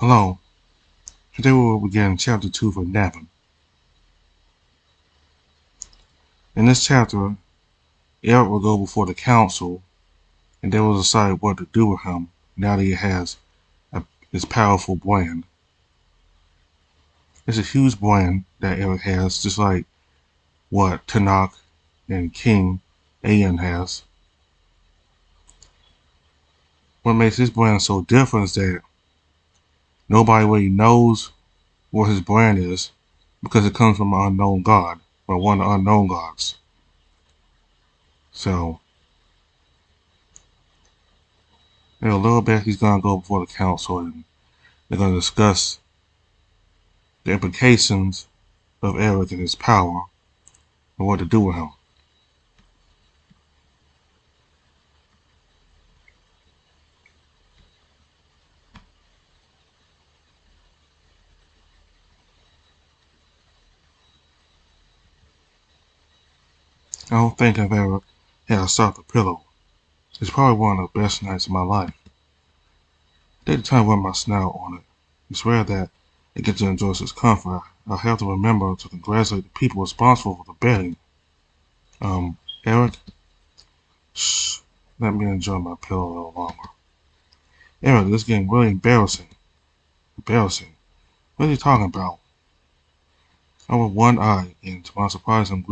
Hello, today we will begin Chapter 2 for NeveN. In this chapter, Eric will go before the council, and they will decide what to do with him now that he has his powerful brand. It's a huge brand that Eric has, just like what Tanakh and King Ayan has. What makes his brand so different is that nobody really knows what his brand is because it comes from an unknown god, or one of the unknown gods. So, in a little bit, he's going to go before the council and they're going to discuss the implications of Eric and his power and what to do with him. I don't think I've ever had a softer pillow. It's probably one of the best nights of my life. Take the time to rub my snout on it. It's rare that I get to enjoy such comfort. I'll have to remember to congratulate the people responsible for the bedding. Eric, shh, let me enjoy my pillow a little longer. Eric, this is getting really embarrassing. Embarrassing. What are you talking about? I have one eye, and to my surprise, I'm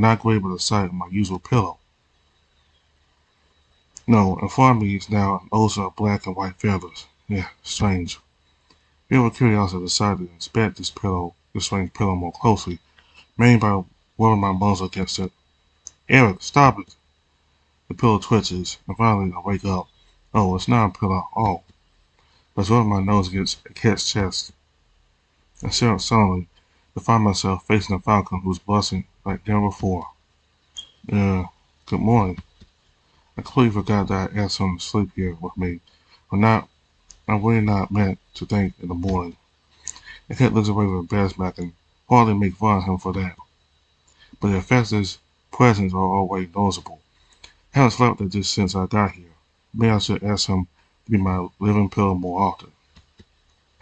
not great with the sight of my usual pillow. No, in front of me is now an ocean of black and white feathers. Yeah, strange. Filled with curiosity, I decided to inspect this strange pillow more closely, mainly by rubbing my bones against it. Eric, stop it! The pillow twitches, and finally I wake up. Oh, it's not a pillow. Oh, I was rubbing my nose against Akhet's chest, and suddenly I find myself facing a falcon who was blushing like never before. Good morning. I completely forgot that I asked him to sleep here with me. I'm really not meant to think in the morning. Akhet looks away with embarrassment. I can hardly make fun of him for that. But the effects of his presence are always noticeable. I haven't slept like this since I got here. Maybe I should ask him to be my living pillow more often.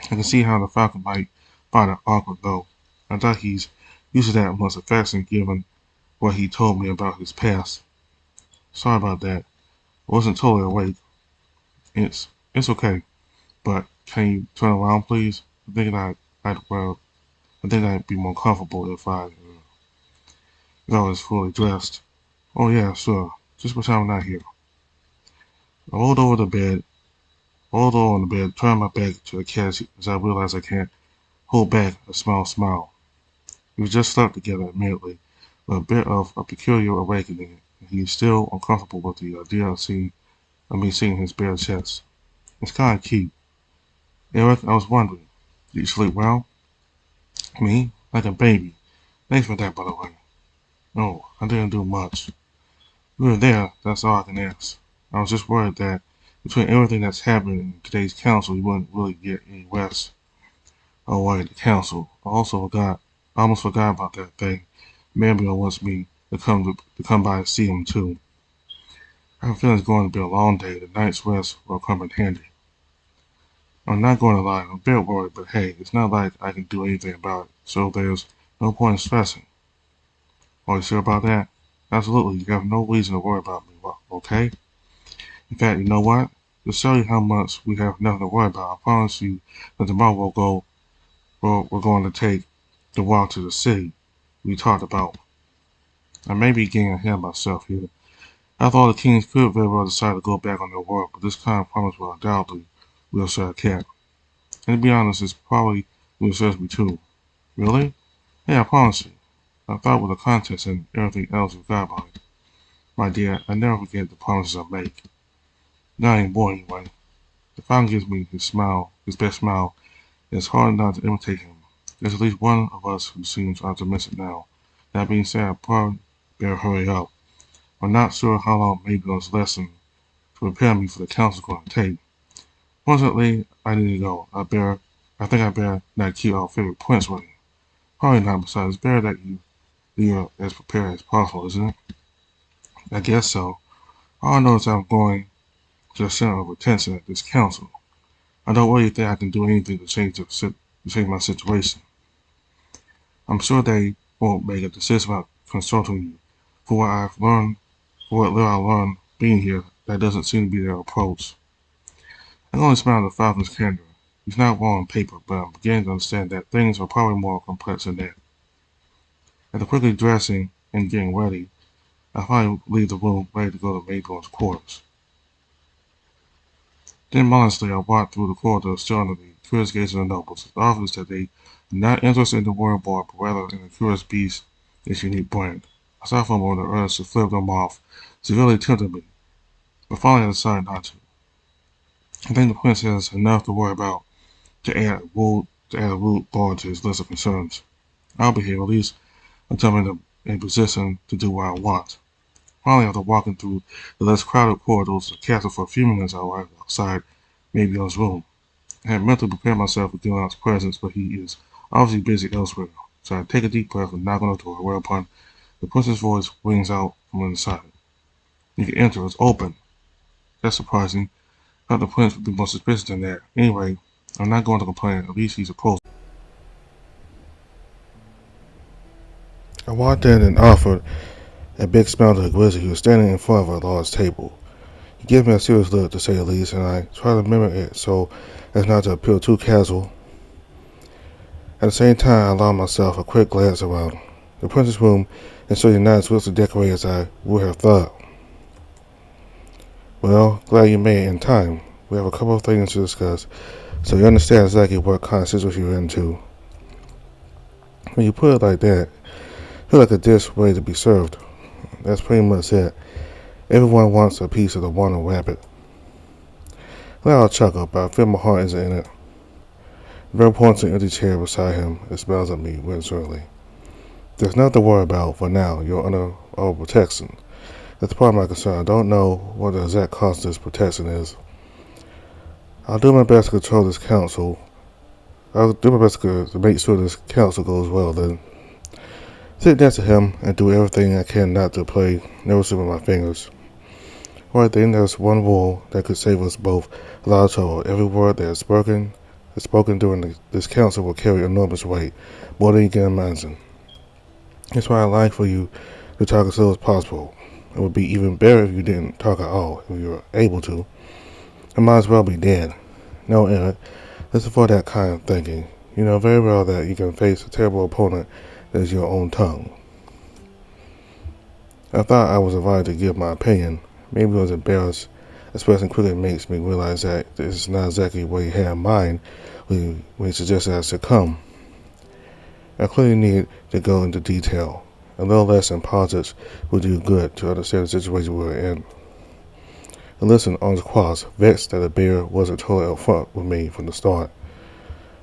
I can see how the falcon might find it awkward though. I thought he's used to that much affection given what he told me about his past. Sorry about that. I wasn't totally awake. It's okay. But can you turn around please? I think I'd be more comfortable if I was fully dressed. Oh yeah, sure. Just pretend I'm not here. I rolled over on the bed, turned my back to the cat as I realized I can't hold back a small smile. We just slept together immediately, with a bit of a peculiar awakening, and he's still uncomfortable with the idea of me seeing his bare chest. It's kind of cute. Eric, I was wondering, did you sleep well? Me? Like a baby. Thanks for that, by the way. No, I didn't do much. You were there, that's all I can ask. I was just worried that between everything that's happened in today's council, you wouldn't really get any rest. Oh, wait, the council. I almost forgot about that thing. Manuel wants me to come by and see him too. I have a feeling it's going to be a long day. The night's rest will come in handy. I'm not going to lie, I'm a bit worried, but hey, it's not like I can do anything about it, so there's no point in stressing. Are you sure about that? Absolutely, you have no reason to worry about me, okay? In fact, you know what? To show you how much we have nothing to worry about, I promise you that tomorrow we're going to take the walk to the city we talked about. I may be getting ahead of myself here. I thought the kings could very well decide to go back on their word, but this kind of promise will undoubtedly reassure Cat. And to be honest, it's probably reassures me too. Really? Yeah, I promise you. I thought with the contest and everything else we got about it. My dear, I never forget the promises I make. Not anymore anyway. The Falcon gives me his best smile, and it's hard not to imitate him. There's at least one of us who seems optimistic now. That being said, I probably better hurry up. I'm not sure how long Maybell's lesson to prepare me for the council is going to take. Fortunately, I need to go. I think I better not keep our favorite prince waiting. Probably not, besides, it's better that you're as prepared as possible, isn't it? I guess so. All I know is I'm going to the center of attention at this council. I don't really think I can do anything to change my situation. I'm sure they won't make a decision about consulting you. For what little I learned being here, that doesn't seem to be their approach. I can only smile at the father's candor. He's not wrong on paper, but I'm beginning to understand that things are probably more complex than that. After quickly dressing and getting ready, I finally leave the room ready to go to Mayborn's quarters. Then modestly I walked through the corridor still under the curious gaze of the nobles. The obvious that they are not interested in the warrior boy, but rather in the curious beast, its unique brand. I saw for a moment the urge to flip them off severely tempted me, but finally I decided not to. I think the prince has enough to worry about to add a rude bar to his list of concerns. I'll be here at least until I'm in a position to do what I want. Finally, after walking through the less crowded corridors of the castle for a few minutes, I arrived outside Mabion's room. I had mentally prepared myself for Gillard's presence, but he is obviously busy elsewhere. So I take a deep breath and knock on the door, whereupon the prince's voice rings out from inside. You can enter, it's open. That's surprising. I thought the prince would be more suspicious than that. Anyway, I'm not going to complain, at least he's approached. I walked in and offered a big smile to the grizzly who was standing in front of a large table. He gave me a serious look, to say the least, and I tried to mimic it so as not to appear too casual. At the same time, I allowed myself a quick glance around the prince's room and certainly not as richly decorated as I would have thought. Well, glad you made it in time. We have a couple of things to discuss, so you understand exactly what kind of situation you're into. When you put it like that, I feel like a dish ready to be served. That's pretty much it. Everyone wants a piece of the Wonder Rabbit. I'll chuckle, but I feel my heart isn't in it. Very points to an empty chair beside him and smiles at me reassuringly. There's nothing to worry about for now. You're under our protection. That's part of my concern. I don't know what the exact cost of this protection is. I'll do my best to control this council. I'll do my best to make sure this council goes well then. Sit next to him and do everything I can not to play never slip with my fingers. Or I think there's one rule that could save us both a lot of trouble. Every word that is spoken during this council will carry enormous weight, more than you can imagine. That's why I'd like for you to talk as little as possible. It would be even better if you didn't talk at all, if you were able to. I might as well be dead. No, Eric, let's avoid that kind of thinking. You know very well that you can face a terrible opponent that is your own tongue. I thought I was invited to give my opinion. Maybe I was embarrassed. Expressing quickly makes me realize that this is not exactly what he had in mind when he suggested I should come. I clearly need to go into detail. A little less in politics would do good to understand the situation we were in. I listened arms crossed, vexed that the bear wasn't totally upfront with me from the start.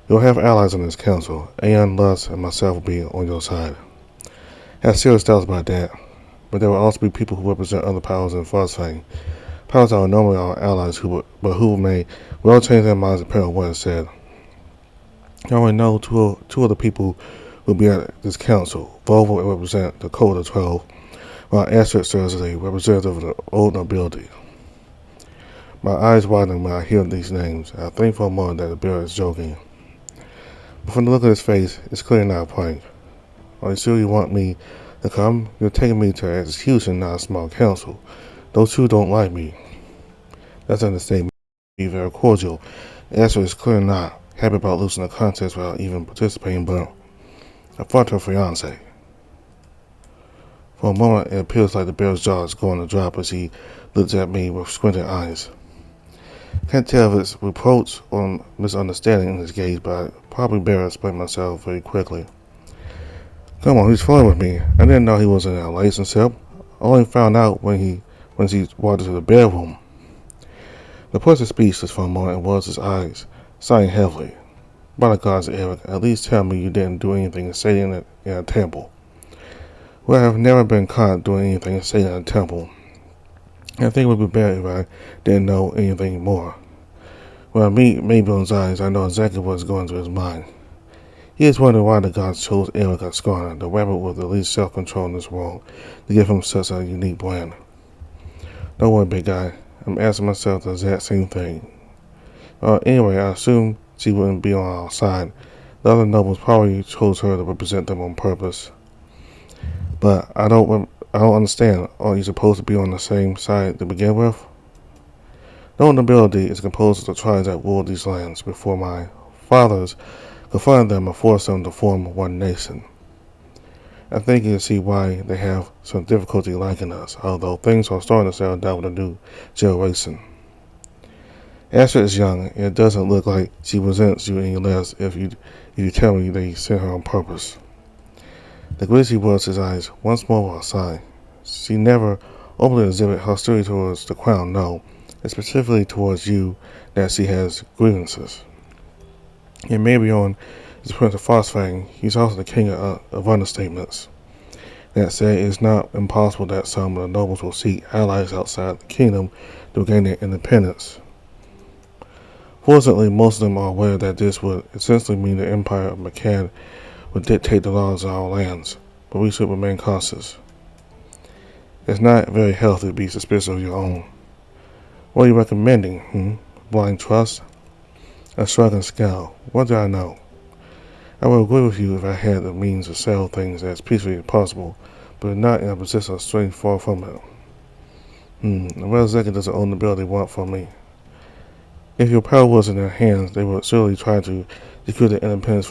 You'll have allies on this council. Aeon, Lust, and myself will be on your side. I have serious doubts about that, but there will also be people who represent other powers in Frostfang. Powers that are normally our allies, but who may well change their minds depending on what is said. I already know two of the people will be at this council. Volvo will represent the Code of 12, while Astrid serves as a representative of the old nobility. My eyes widen when I hear these names. I think for a moment that the bear is joking. But from the look of his face, it's clearly not a prank. Are you sure you want me to come? You're taking me to execution, not a small council. Those two don't like me. That's an understatement. Be very cordial. Astrid is clearly not happy about losing the contest without even participating, but I fought her fiancé. For a moment, it appears like the bear's jaw is going to drop as he looks at me with squinted eyes. Can't tell if it's reproach or misunderstanding in his gaze, but I probably better explain myself very quickly. Come on, he's flirting with me. I didn't know he was in a relationship. I only found out when he walked into the bedroom. The person speechless for a moment and was his eyes, sighing heavily. By the gods, Eric, at least tell me you didn't do anything insane in a temple. Well, I have never been caught doing anything insane in a temple. I think it would be better if I didn't know anything more. When I meet Mabion's eyes, I know exactly what's going through his mind. He is wondering why the gods chose Eric Ascarna, the rabbit with the least self-control in this world, to give him such a unique brand. Don't worry, big guy. I'm asking myself the exact same thing. If Anyway, I assumed she wouldn't be on our side. The other nobles probably chose her to represent them on purpose. But I don't understand. Aren't you supposed to be on the same side to begin with? No nobility is composed of the tribes that ruled these lands before my fathers confronted them and forced them to form one nation. I think you can see why they have some difficulty liking us, although things are starting to settle down with a new generation. Asher is young, and it doesn't look like she resents you any less if you tell me they sent her on purpose. The grizzly rubs his eyes once more with a sigh. She never openly exhibit hostility towards the crown, no. It's specifically towards you that she has grievances. And Marion is the Prince of Frostfang. He's also the king of understatements. That said, it is not impossible that some of the nobles will seek allies outside the kingdom to gain their independence. Fortunately, most of them are aware that this would essentially mean the Empire of Akhet would dictate the laws of our lands, but we should remain cautious. It's not very healthy to be suspicious of your own. What are you recommending, Blind trust? A shrug and scowl. What do I know? I would agree with you if I had the means to sell things as peacefully as possible, but not in a position of strength far from it. What exactly does the old nobility want from me? If your power was in their hands, they would surely try to secure their independence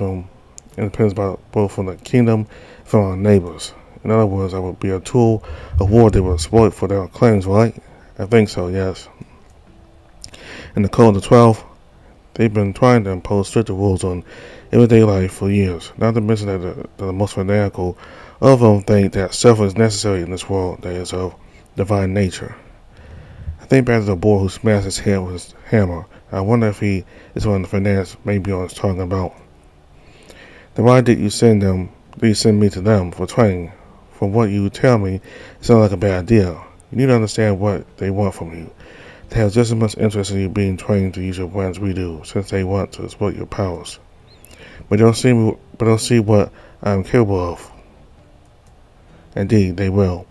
both from the kingdom and from our neighbors. In other words, I would be a tool of war they would exploit for their claims, right? I think so, yes. In the Code of the 12, they've been trying to impose stricter rules on everyday life for years, not to mention that the most fanatical of them think that suffering is necessary in this world that is of divine nature. I think back to the boy who smashed his head with his hammer. I wonder if he is one of the fanatics Mabion is talking about. Then why did you send me to them for training? From what you tell me, it sounds like a bad idea. You need to understand what they want from you. They have just as much interest in you being trained to use your weapons we do, since they want to exploit your powers. But they'll see what I am capable of. Indeed, they will.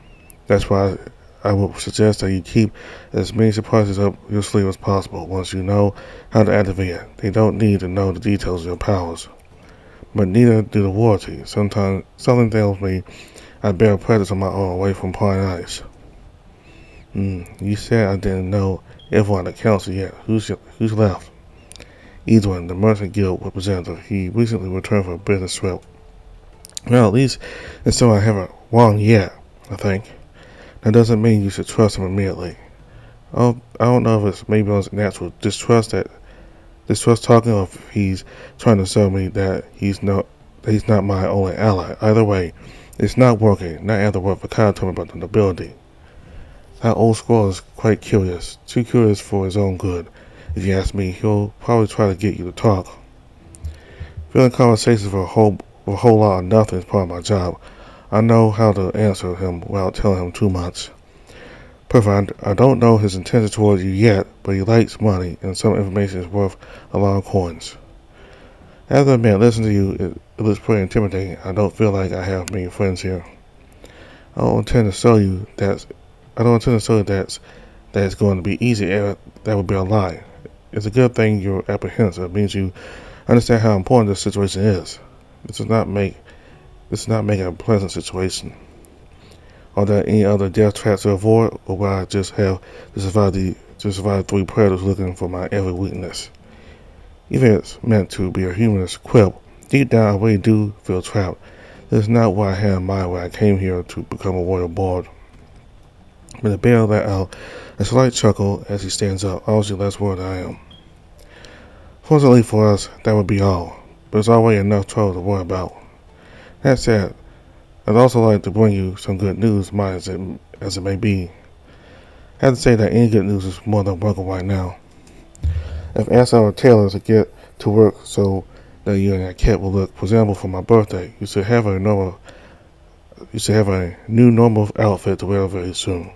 That's why I would suggest that you keep as many surprises up your sleeve as possible. Once you know how to activate it, they don't need to know the details of your powers. But neither do the royalty. Sometimes something tells me I bear a presence on my own away from prying eyes. You said I didn't know everyone at the council yet. Who's left? Edwin, the Merchant Guild representative. He recently returned from a business trip. Well, at least it's so I haven't wrong yet, I think. That doesn't mean you should trust him immediately. I don't know if it's maybe on natural distrust talking, or if he's trying to tell me that he's not my only ally. Either way, it's not working. Not after what Vakar told me about the nobility. That old squirrel is quite curious. Too curious for his own good. If you ask me, he'll probably try to get you to talk. Filling conversations for a whole lot of nothing is part of my job. I know how to answer him without telling him too much. Perfect. I don't know his intention towards you yet, but he likes money, and some information is worth a lot of coins. I have to admit, listening to you, it looks pretty intimidating. I don't feel like I have many friends here. I don't intend to tell you that it's going to be easy. That would be a lie. It's a good thing you're apprehensive. It means you understand how important this situation is. This does not make it a pleasant situation. Are there any other death traps to avoid, or will I just have to survive 3 predators looking for my every weakness? Even if it's meant to be a humorous quip, deep down I really do feel trapped. This is not what I had in mind when I came here to become a royal bard. But the bear let out a slight chuckle as he stands up, obviously less worried than I am. Fortunately for us, that would be all, but it's already enough trouble to worry about. That said, I'd also like to bring you some good news, minor as it may be. I have to say that any good news is more than welcome right now. I've asked our tailors to get to work so that you and Akhet will look presentable for my birthday. You should have a new normal outfit to wear very soon.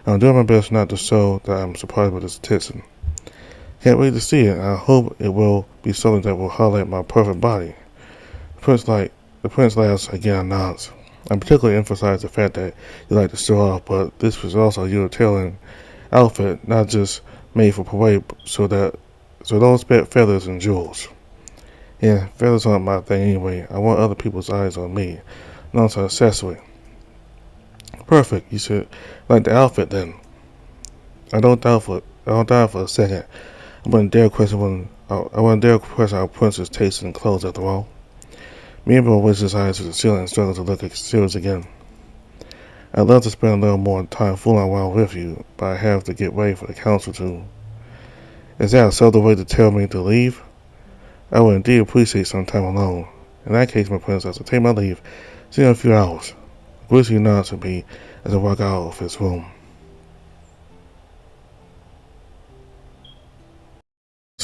I'm doing my best not to show that I'm surprised by this attention. Can't wait to see it. I hope it will be something that will highlight my perfect body. The prince laughs again and nods. I particularly emphasize the fact that you like to show off, but this was also your tailoring outfit, not just made for parade, so So don't expect feathers and jewels. Yeah, feathers aren't my thing anyway. I want other people's eyes on me, not an accessory. Perfect. You should like the outfit then. I don't doubt for a second. I wouldn't dare question our prince's taste in clothes after all. Mirabel raised his eyes to the ceiling and struggled to look serious again. I'd love to spend a little more time fooling around with you, but I have to get ready for the council too. Is that a subtle way to tell me to leave? I would indeed appreciate some time alone. In that case, my prince, I shall take my leave. See you in a few hours. Greasy nods at me as I walk out of his room.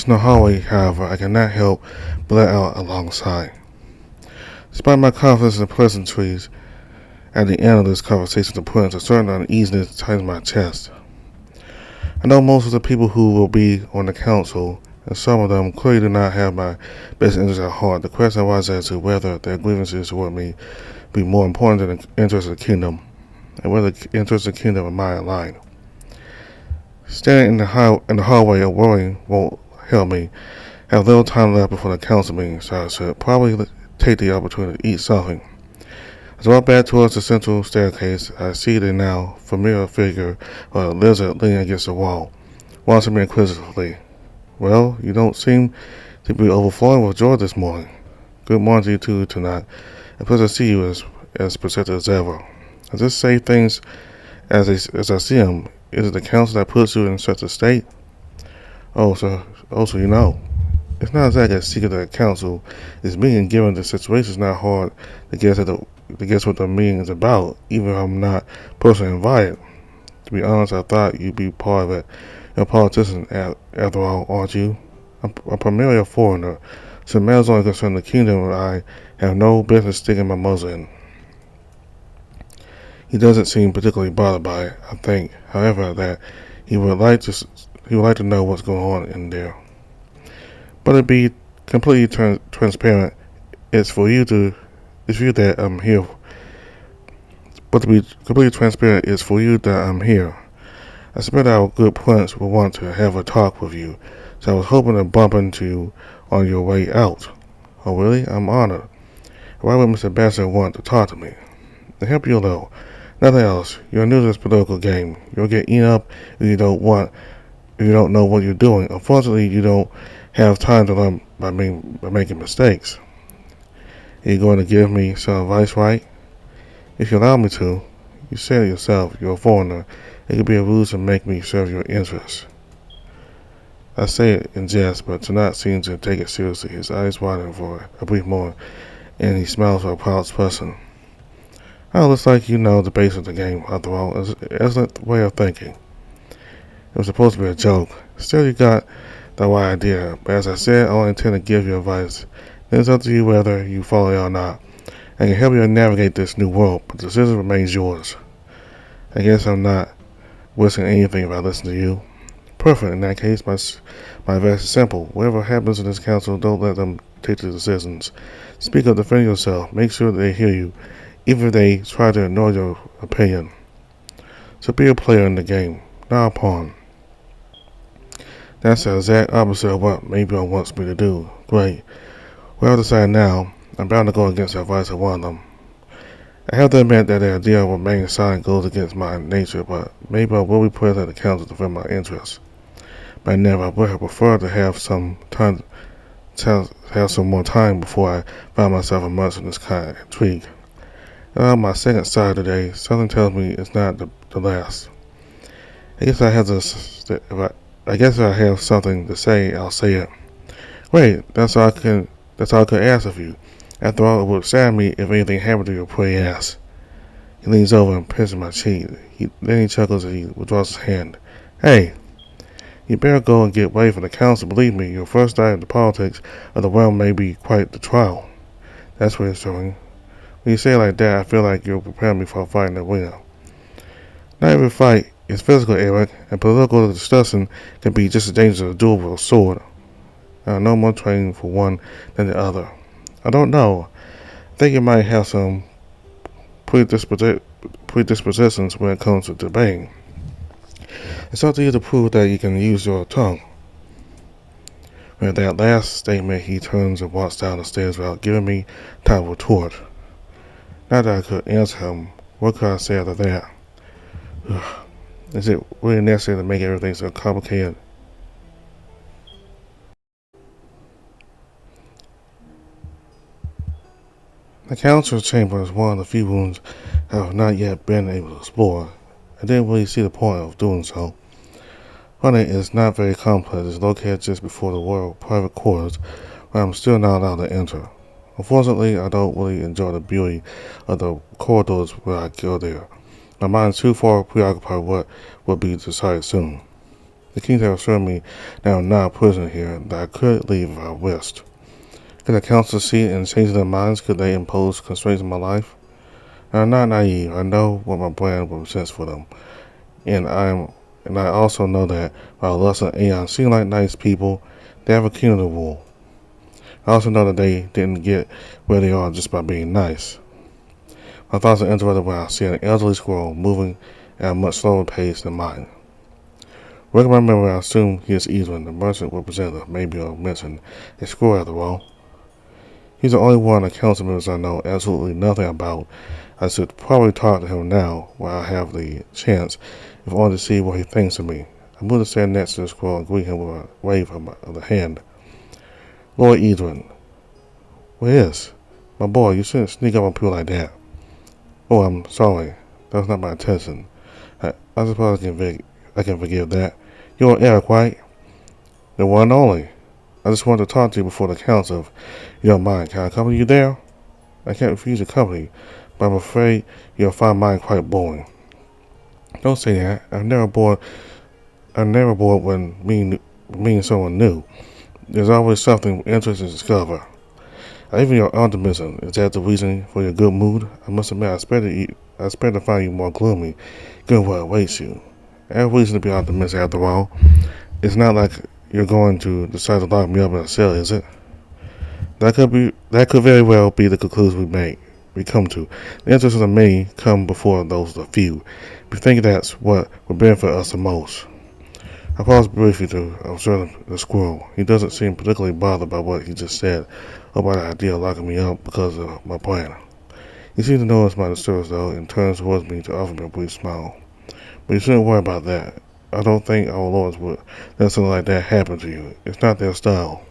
In the hallway, however, I cannot help but let out a long sigh. Despite my confidence in the pleasantries at the end of this conversation with the prince, a certain uneasiness tightens my chest. I know most of the people who will be on the council, and some of them clearly do not have my best interests at heart. The question arises as to whether their grievances toward me be more important than the interests of the kingdom, and whether the interests of the kingdom and mine align. Standing in the hallway and worrying won't help me. I have little time left before the council meeting, so I should probably take the opportunity to eat something. As I walk back towards the central staircase, I see the now familiar figure of a lizard leaning against the wall, watching me inquisitively. Well, you don't seem to be overflowing with joy this morning. Good morning to you too tonight. A pleasure to see you as perceptive as ever. I just say things as I see them. Is it the council that puts you in such a state? So you know. It's not exactly a secret that the council is meeting, given the situation is not hard to guess what the meeting is about, even if I'm not personally invited. To be honest, I thought you'd be part of it. You're a politician, after all, aren't you? I'm primarily a foreigner, so matters only concern the kingdom, and I have no business sticking my muzzle in. He doesn't seem particularly bothered by it. I think, however, that he would like to know what's going on in there. But to be completely transparent, it's for you that I'm here. But to be completely transparent, it's for you that I'm here. I suspect our good prince will want to have a talk with you, so I was hoping to bump into you on your way out. Oh really? I'm honored. Why would Mr. Bassett want to talk to me? To help you a little. Nothing else. You're new to this political game. You'll get eaten up if you don't know what you're doing. Unfortunately, you don't have time to learn by making mistakes. Are you going to give me some advice, right? If you allow me to. You said it yourself, you're a foreigner. It could be a ruse to make me serve your interests. I say it in jest, but Tanat seems to take it seriously. His eyes widen for a brief moment, and he smiles for a proud person. Oh, looks like you know the base of the game, after all. It's an excellent way of thinking. It was supposed to be a joke. Still, you got the right idea, but as I said, I only intend to give you advice. Then it's up to you whether you follow it or not. I can help you navigate this new world, but the decision remains yours. I guess I'm not risking anything if I listen to you. Perfect. In that case, my advice is simple. Whatever happens in this council, don't let them take the decisions. Speak up, defend yourself. Make sure they hear you, even if they try to ignore your opinion. So be a player in the game, not a pawn. That's the exact opposite of what NeveN wants me to do. Great. Well, I've decided now. I'm bound to go against the advice of one of them. I have to admit that the idea of remaining silent goes against my nature, but maybe I will be present at the council to defend my interests. But I would have preferred to have some more time before I found myself immersed in this kind of intrigue. On my second side today, something tells me it's not the last. I guess if I have something to say, I'll say it. Wait, that's all I could ask of you. After all, it would sadden me if anything happened to your pretty ass. He leans over and pinches my cheek. Then he chuckles as he withdraws his hand. Hey, you better go and get ready for the council. Believe me, your first dive into politics of the realm may be quite the trial. That's reassuring. When you say it like that, I feel like you're preparing me for a fight in the arena. Not every fight is physical, Eric, and political discussion can be just as dangerous as a duel with a sword. I no more training for one than the other. I don't know. I think you might have some predispositions when it comes to debating. It's up to you to prove that you can use your tongue. With that last statement, he turns and walks down the stairs without giving me time to retort. Not that I could answer him. What could I say after that? Is it really necessary to make everything so complicated? The council chamber is one of the few rooms I have not yet been able to explore. I didn't really see the point of doing so. One, it is not very complex. It's located just before the royal private quarters, where I'm still not allowed to enter. Unfortunately, I don't really enjoy the beauty of the corridors where I go there. My mind is too far preoccupied with what will be decided soon. The kings have assured me that I'm not a prisoner here, and that I could leave if I wished. Could the council see it and change their minds? Could they impose constraints on my life? I'm not naive. I know what my brand represents for them, and I also know that while Lust and Aeon seem like nice people, they have a kingdom to rule. I also know that they didn't get where they are just by being nice. My thoughts are interrupted when I see an elderly squirrel moving at a much slower pace than mine. Working my memory, I assume he is NeveN, the merchant representative. Maybe I'll mention a squirrel after all. He's the only one of the council members I know absolutely nothing about. I should probably talk to him now while I have the chance, if only to see what he thinks of me. I move to stand next to the squirrel and greet him with a wave of the hand. Lord NeveN. What is? My boy, you shouldn't sneak up on people like that. Oh, I'm sorry. That was not my intention. I suppose I can forgive that. You're Eric, right? The one and only. I just wanted to talk to you before the council. If you don't mind, can I accompany you there? I can't refuse your company, but I'm afraid you'll find mine quite boring. Don't say that. I'm never bored when meeting someone new. There's always something interesting to discover. Even your optimism, is that the reason for your good mood? I must admit, I expect to find you more gloomy, given what awaits you. I have reason to be optimistic after all. It's not like you're going to decide to lock me up in a cell, is it? That could very well be the conclusion we come to. The interests of the many come before those of the few. We think that's what would benefit us the most. I paused briefly to observe the squirrel. He doesn't seem particularly bothered by what he just said, or by the idea of locking me up because of my plan. He seems to notice my distress, though, and turns towards me to offer me a brief smile. But you shouldn't worry about that. I don't think our lords would let something like that happen to you. It's not their style.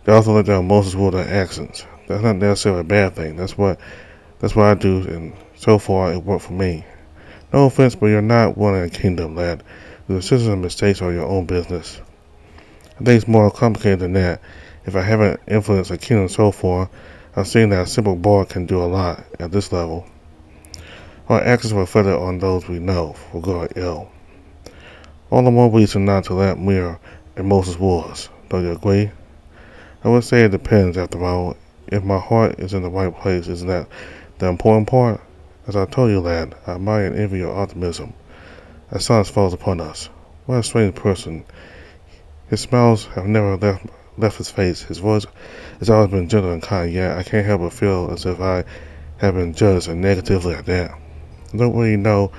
They also let their emotions rule their actions. That's not necessarily a bad thing. That's what I do, and so far it worked for me. No offense, but you're not running a kingdom, lad. The decisions and mistakes are your own business. I think it's more complicated than that. If I haven't influenced a kingdom so far, I've seen that a simple bard can do a lot at this level. Our actions are reflected on those we know, for good or ill. All the more reason not to let mere emotions rule us. Don't you agree? I would say it depends, after all. If my heart is in the right place, isn't that the important part? As I told you, lad, I admire and envy your optimism. As silence falls upon us. What a strange person. His smiles have never left his face. His voice has always been gentle and kind, yet I can't help but feel as if I have been judged negatively at that. I don't really know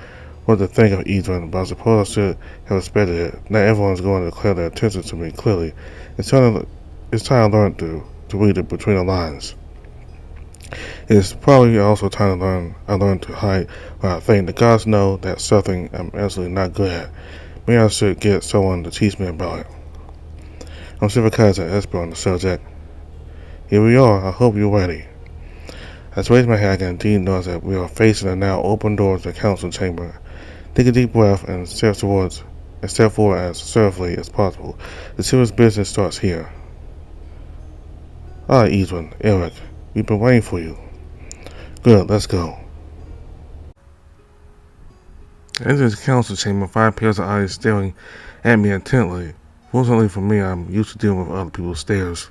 what to think of NeveN, but I suppose I should have expected it. Not everyone is going to declare their attention to me clearly. It's time to learn to read it between the lines. It's probably also time to learn to hide what I think. The gods know that's something I'm absolutely not good at. Maybe I should get someone to teach me about it. I'm certified as an expert on the subject. Here we are. I hope you're ready. As I raise my head, I can indeed notice that we are facing the now open doors of the council chamber. Take a deep breath and step forward as swiftly as possible. The serious business starts here. Ah, NeveN, Eric, we've been waiting for you. Good, let's go. Enter the council chamber, 5 pairs of eyes staring at me intently. Fortunately for me, I'm used to dealing with other people's stares.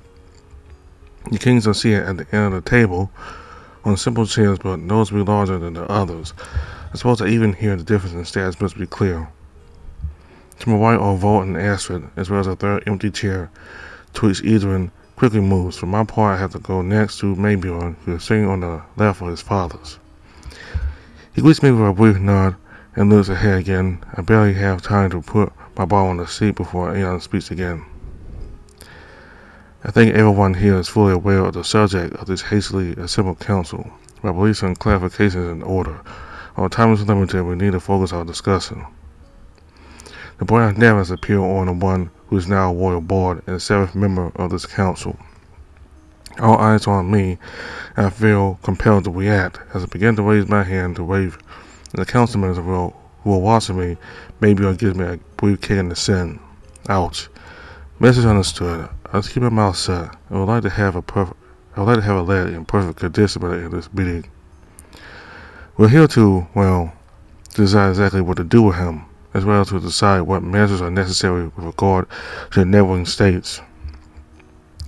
The kings are seated at the end of the table on simple chairs, but noticeably larger than the others. I suppose I even hear the difference in status must be clear. To my right are Volt and Astrid, as well as a third empty chair, to which NeveN quickly moves. For my part, I have to go next to Mayborn, who is sitting on the left of his father's. He greets me with a brief nod and looks ahead again. I barely have time to put my ball on the seat before Aeon speaks again. I think everyone here is fully aware of the subject of this hastily assembled council. My beliefs and clarifications in order. Our time is limited, we need to focus our discussion. The boy of NeveN appeared on the one who is now a royal board and seventh member of this council. All eyes are on me, and I feel compelled to react as I begin to raise my hand to wave, and the council members who are watching me maybe will give me a brief kick in the sin. Ouch. Message understood. I was keeping my mouth shut. I would like to have a lad in perfect condition in this meeting. We're here to, well, decide exactly what to do with him, as well as to decide what measures are necessary with regard to the neighboring states.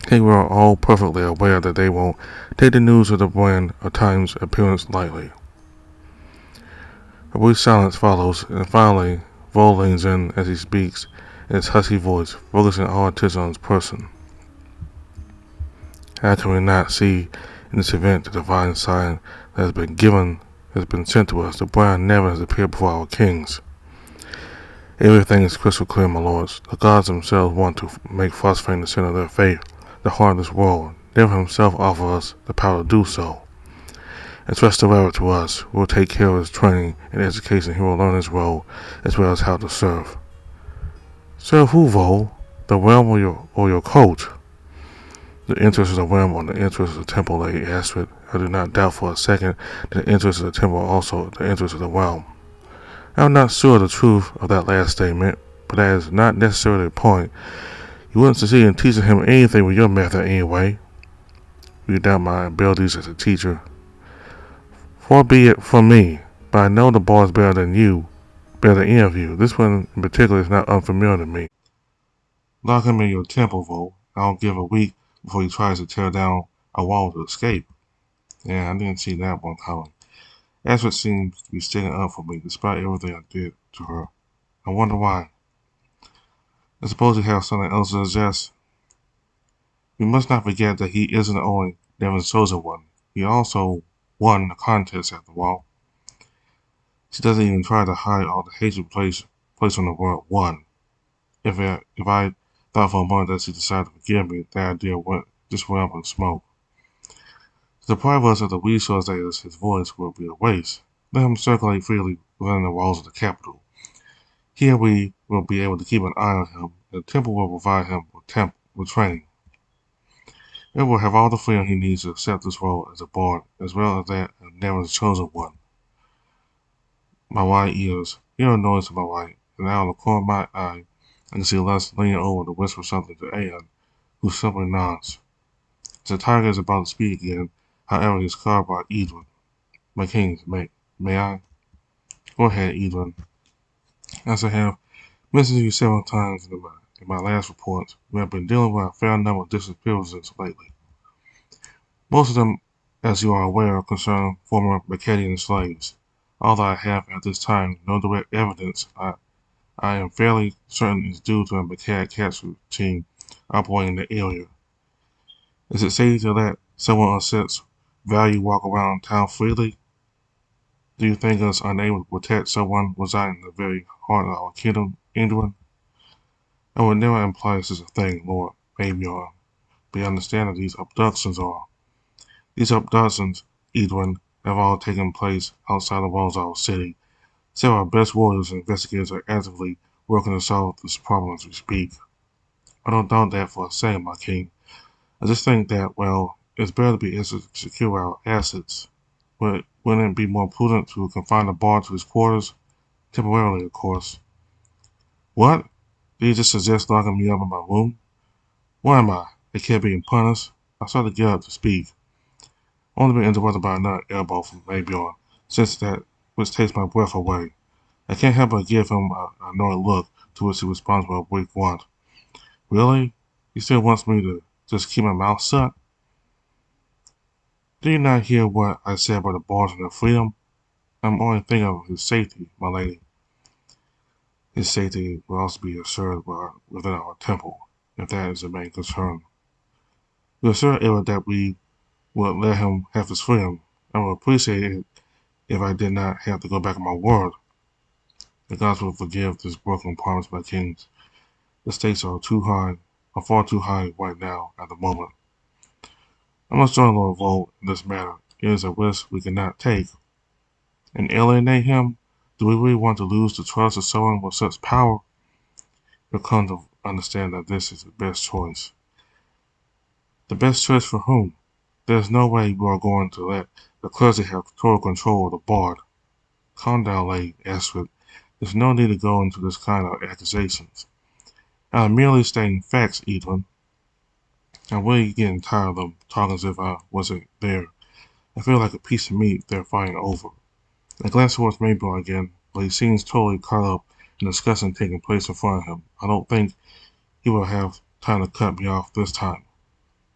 I think we are all perfectly aware that they won't take the news of the brand of Times appearance lightly. A brief silence follows, and finally, Vol leans in as he speaks in his husky voice, focusing all attention on his person. How can we not see in this event the divine sign that has been sent to us? The brand never has appeared before our kings. Everything is crystal clear, my lords. The gods themselves want to make phosphate the center of their faith, the heart of this world. Never himself offers us the power to do so. Entrust the rabbit to us. We will take care of his training and education. He will learn his role, as well as how to serve. Serve who, Vol? The realm or your coach? The interest of the realm or the interest of the temple, Lady Astrid. I do not doubt for a second that the interest of the temple are also the interest of the realm. I am not sure of the truth of that last statement, but that is not necessarily the point. You wouldn't succeed in teaching him anything with your method anyway. You doubt my abilities as a teacher. Far be it from me, but I know the ball is better than any of you. This one in particular is not unfamiliar to me. Lock him in your temple, Vol. I don't give a week before he tries to tear down a wall to escape. Yeah, I didn't see that one coming. Astrid seems to be sticking up for me despite everything I did to her. I wonder why. I suppose he has something else to suggest. We must not forget that he isn't the only NeveN chosen one. He also won the contest after all. She doesn't even try to hide all the hatred placed on the word one. If I thought for a moment that she decided to forgive me, that idea just went up in smoke. To deprive us of the resource that is his voice will be a waste. Let him circulate freely within the walls of the capital. Here we will be able to keep an eye on him, and the temple will provide him with training. It will have all the freedom he needs to accept this role as a bard, as well as that of NeveN's chosen one. My right ears hear a noise to my right, and out of the corner of my eye, I can see Les leaning over to whisper something to Aeon, who simply nods. The tiger is about to speak again, however, he is caught by Edwin. My kings, may I? Go ahead, Edwin. As I have mentioned to you several times in my last reports, we have been dealing with a fair number of disappearances lately. Most of them, as you are aware, concern former Akkadian slaves. Although I have at this time no direct evidence, I am fairly certain it's due to a Akkad capture team operating in the area. Is it safe to let someone of such value walk around town freely? Do you think us unable to protect someone residing in the very heart of our kingdom, Edwin? I would never imply such a thing, Lord Fabian, but you understand that these abductions, Edwin, have all taken place outside the walls of our city. Several of our best warriors and investigators are actively working to solve this problem as we speak. I don't doubt that for a second, my king. I just think that, well, it's better to be able to secure our assets. Wouldn't it be more prudent to confine the bard to his quarters? Temporarily, of course. What? Did you just suggest locking me up in my room? Where am I? I can't be punished. I started to get up to speak, only been interrupted by another elbow from Fabian, since that which takes my breath away. I can't help but give him an annoyed look, to which he responds with a weak grunt. Really? He still wants me to just keep my mouth shut? Do you not hear what I said about the bars and their freedom? I'm only thinking of his safety, my lady. His safety will also be assured within our temple, if that is the main concern. We assure Eva that we would let him have his freedom. I would appreciate it if I did not have to go back on my word. The gods will forgive this broken promise, my kings. The stakes are too high. are far too high right now at the moment. I must join Lord Vol in this matter. It is a risk we cannot take. And alienate him? Do we really want to lose the trust of someone with such power? You'll come to understand that this is the best choice. The best choice for whom? There's no way we are going to let the clergy have total control of the bard. Calm down, Lady Astrid. There's no need to go into this kind of accusations. I'm merely stating facts, Edwin. I'm really getting tired of them talking as if I wasn't there. I feel like a piece of meat they're fighting over. I glance towards Mabel again, but he seems totally caught up in the discussion taking place in front of him. I don't think he will have time to cut me off this time,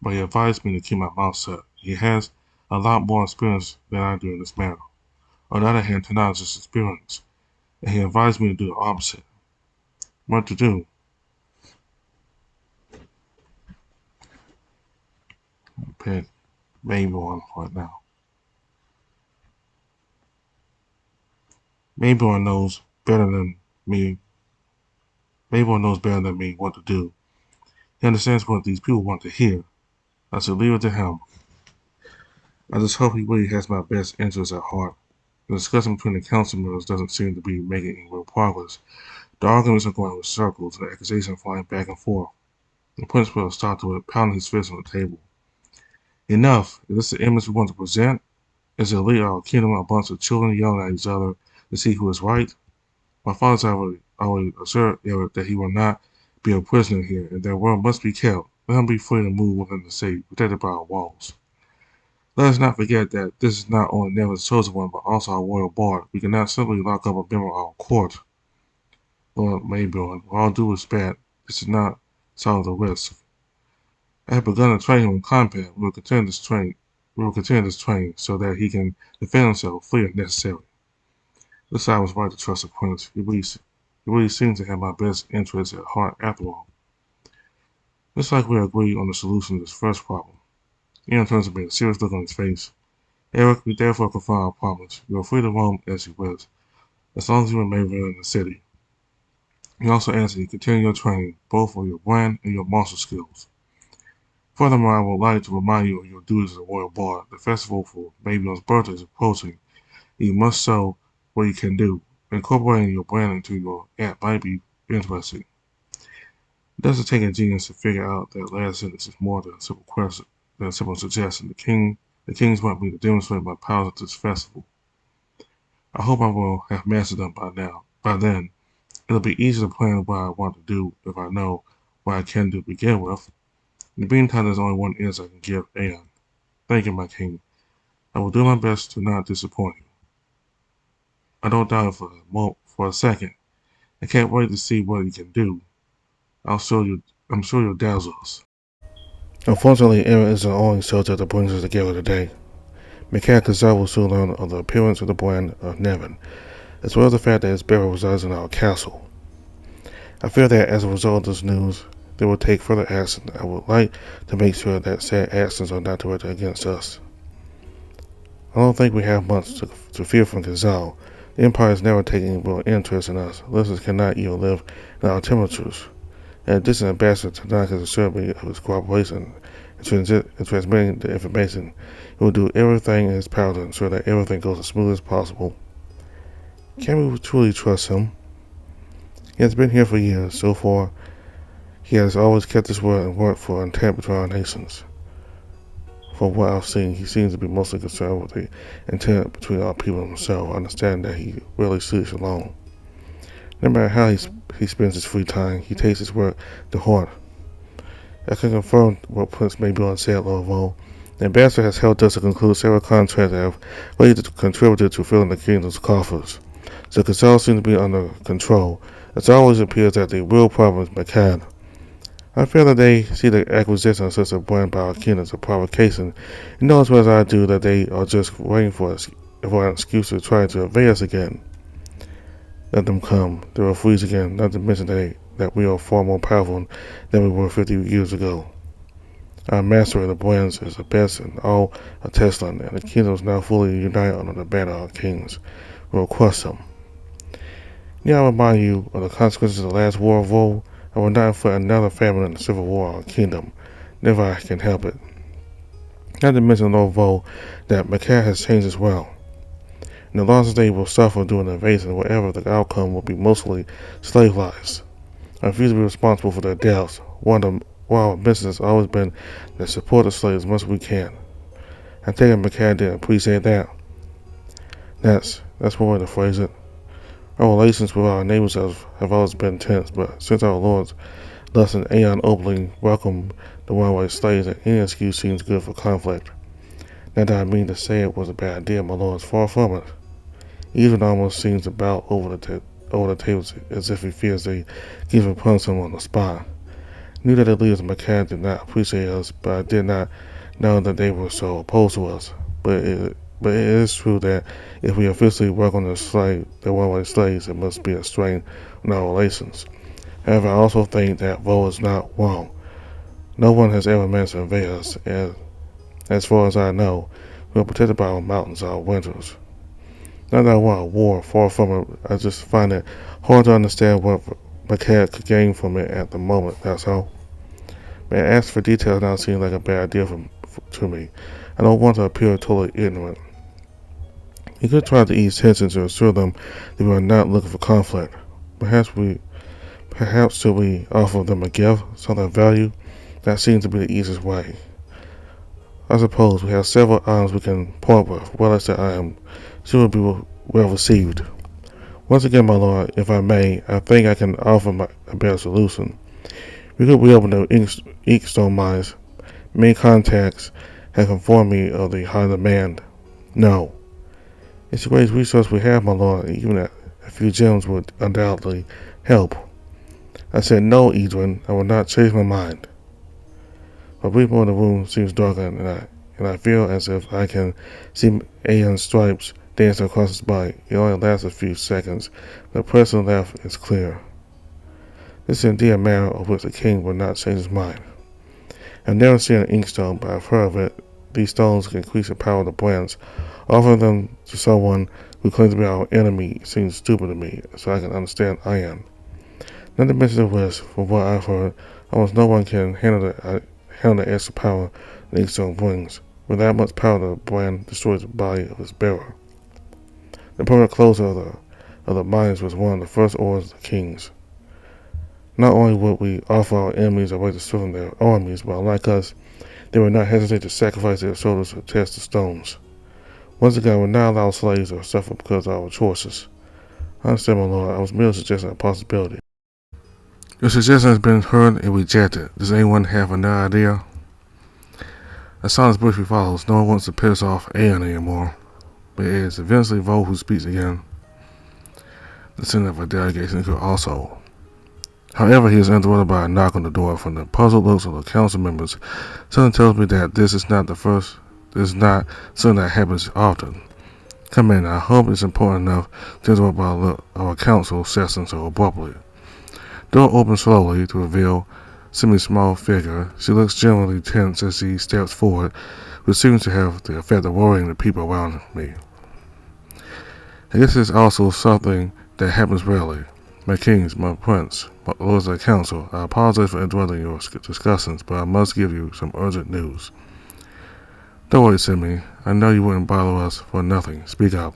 but he advised me to keep my mouth shut. He has a lot more experience than I do in this matter. On the other hand, Tanaj is experienced, and he advised me to do the opposite. What to do? Pick Mabel on right now. Mabel knows better than me. Mabel knows better than me what to do. He understands what these people want to hear. I should leave it to him. I just hope he really has my best interests at heart. The discussion between the council members doesn't seem to be making any real progress. The arguments are going in circles, and the accusations flying back and forth. The principal started with pounding his fist on the table. Enough! Is this the image we want to present? Is the elite of our kingdom a bunch of children yelling at each other to see who is right? My father's already assured Eric that he will not be a prisoner here, and their word must be kept. Let him be free to move within the city, protected by our walls. Let us not forget that this is not only NeveN's chosen one, but also our royal bard. We cannot simply lock up a member of our court. Lord Mayborn, with all due respect, this is not solve the risk. I have begun to train him in combat. We will continue this training so that he can defend himself free if necessary. This I was right to trust the prince. He really seems to have my best interests at heart after all. Looks like we agree on the solution to this first problem. Ian turns to me with a serious look on his face. Eric, we therefore confirm our promise. You are free to roam as you wish, as long as you remain within the city. He also asks that you continue your training, both for your brand and your martial skills. Furthermore, I would like to remind you of your duties as a royal bard. The festival for Mabel's birthday is approaching. You must show what you can do. Incorporating your brand into your act might be interesting. It doesn't take a genius to figure out that last sentence is more than a simple suggestion. The kings want me to demonstrate my powers at this festival. I hope I will have mastered them by now. By then, it'll be easy to plan what I want to do if I know what I can do to begin with. In the meantime, there's only one answer I can give Aeon. Thank you, my king. I will do my best to not disappoint you. I don't doubt it for a second. I can't wait to see what you can do. I'm sure you'll dazzle us. Unfortunately, Aaron is the only soldier that brings us together today. Mechanic Kazar will soon learn of the appearance of the brand of NeveN, as well as the fact that his bearer resides in our castle. I fear that as a result of this news, they will take further action. I would like to make sure that said actions are not directed against us. I don't think we have much to fear from Kazal. The Empire has never taken real interest in us. Listeners cannot even live in our temperatures. In addition, Ambassador Tanaka has assured me of his cooperation in transmitting the information. He will do everything in his power to ensure that everything goes as smooth as possible. Can we truly trust him? He has been here for years. So far, he has always kept his word and worked for intent between our nations. From what I've seen, he seems to be mostly concerned with the intent between our people and himself. I understand that he rarely sleeps alone. No matter how he spends his free time, he takes his work to heart. I can confirm what Prince Mabel said, Lord Vol. The ambassador has helped us to conclude several contracts that have really contributed to filling the kingdom's coffers. So Casal seems to be under control. It always appears that the real problem is Akhet. I feel that they see the acquisition of such a brand by our king as a provocation, and know as well as I do that they are just waiting for an excuse to try to evade us again. Let them come. They will freeze again, not to mention that we are far more powerful than we were 50 years ago. Our master of the brands is the best in all of Tesla, and the kingdom is now fully united under the banner of kings. We will crush them. Now I remind you of the consequences of the last war of woe. I will not inflict another famine in the civil war or kingdom. Never I can help it. Not to mention, Lord Vo, that Akhet has changed as well. And the losses they will suffer during the invasion, whatever the outcome, will be mostly slave lives. I refuse to be responsible for their deaths. One of our mission has always been to support the slaves as much as we can. I think Akhet didn't appreciate that. That's one way to phrase it. Our relations with our neighbors have always been tense, but since our Lord's lesson Aeon openly welcomed the runaway slaves, any excuse seems good for conflict. Not that I mean to say it was a bad idea, my Lord, is far from it. Even almost seems to bow over the tables as if he fears they give and punish him on the spot. Knew that the leaders of Akhet did not appreciate us, but I did not know that they were so opposed to us. But it is true that if we officially work on the runaway slaves, it must be a strain on our relations. However, I also think that Vo is not wrong. No one has ever managed to invade us, and as far as I know, we are protected by our mountains, our winters. Not that I want a war, far from it. I just find it hard to understand what Akhet could gain from it at the moment, that's all. But asking for details now seems like a bad idea to me. I don't want to appear totally ignorant. We could try to ease tension to assure them that we are not looking for conflict. Perhaps should we offer them a gift, something of value? That seems to be the easiest way. I suppose we have several items we can part with. Relics that I am sure will be well received. Once again, my Lord, if I may, I think I can offer a better solution. We could reopen the inkstone mines. Many contacts have informed me of the high demand. No. It's the greatest resource we have, my Lord. Even a few gems would undoubtedly help. I said no, Edwin. I will not change my mind. A brief moment the room seems darker, and I feel as if I can see Aeon's stripes dancing across his body. It only lasts a few seconds. The person left is clear. This is indeed a matter of which the king will not change his mind. I've never seen an inkstone, but I've heard of it. These stones can increase the power of the brands. Offering them to someone who claims to be our enemy seems stupid to me, so I can understand Ion. Not to mention the risk, from what I've heard, almost no one can handle the extra power the inkstone brings. With that much power, the brand destroys the body of its bearer. The permanent closure of the mines was one of the first orders of the kings. Not only would we offer our enemies a way to strengthen their armies, but unlike us, they would not hesitate to sacrifice their soldiers to test the stones. Once again, I would not allow slaves to suffer because of our choices. I understand, my Lord. I was merely suggesting a possibility. Your suggestion has been heard and rejected. Does anyone have another idea? A silence briefly follows. No one wants to piss off Aeon anymore. But it is eventually Vo who speaks again. The center of a delegation could also. However, he is interrupted by a knock on the door. From the puzzled looks of the council members, something tells me that this is not something that happens often. Come in. I hope it's important enough to interrupt our council session so abruptly. Door opens slowly to reveal semi-small figure. She looks genuinely tense as she steps forward, which seems to have the effect of worrying the people around me. And this is also something that happens rarely. My kings, my prince, my lords of the council, I apologize for interrupting your discussions, but I must give you some urgent news. Don't worry, Simi. I know you wouldn't bother us for nothing. Speak up.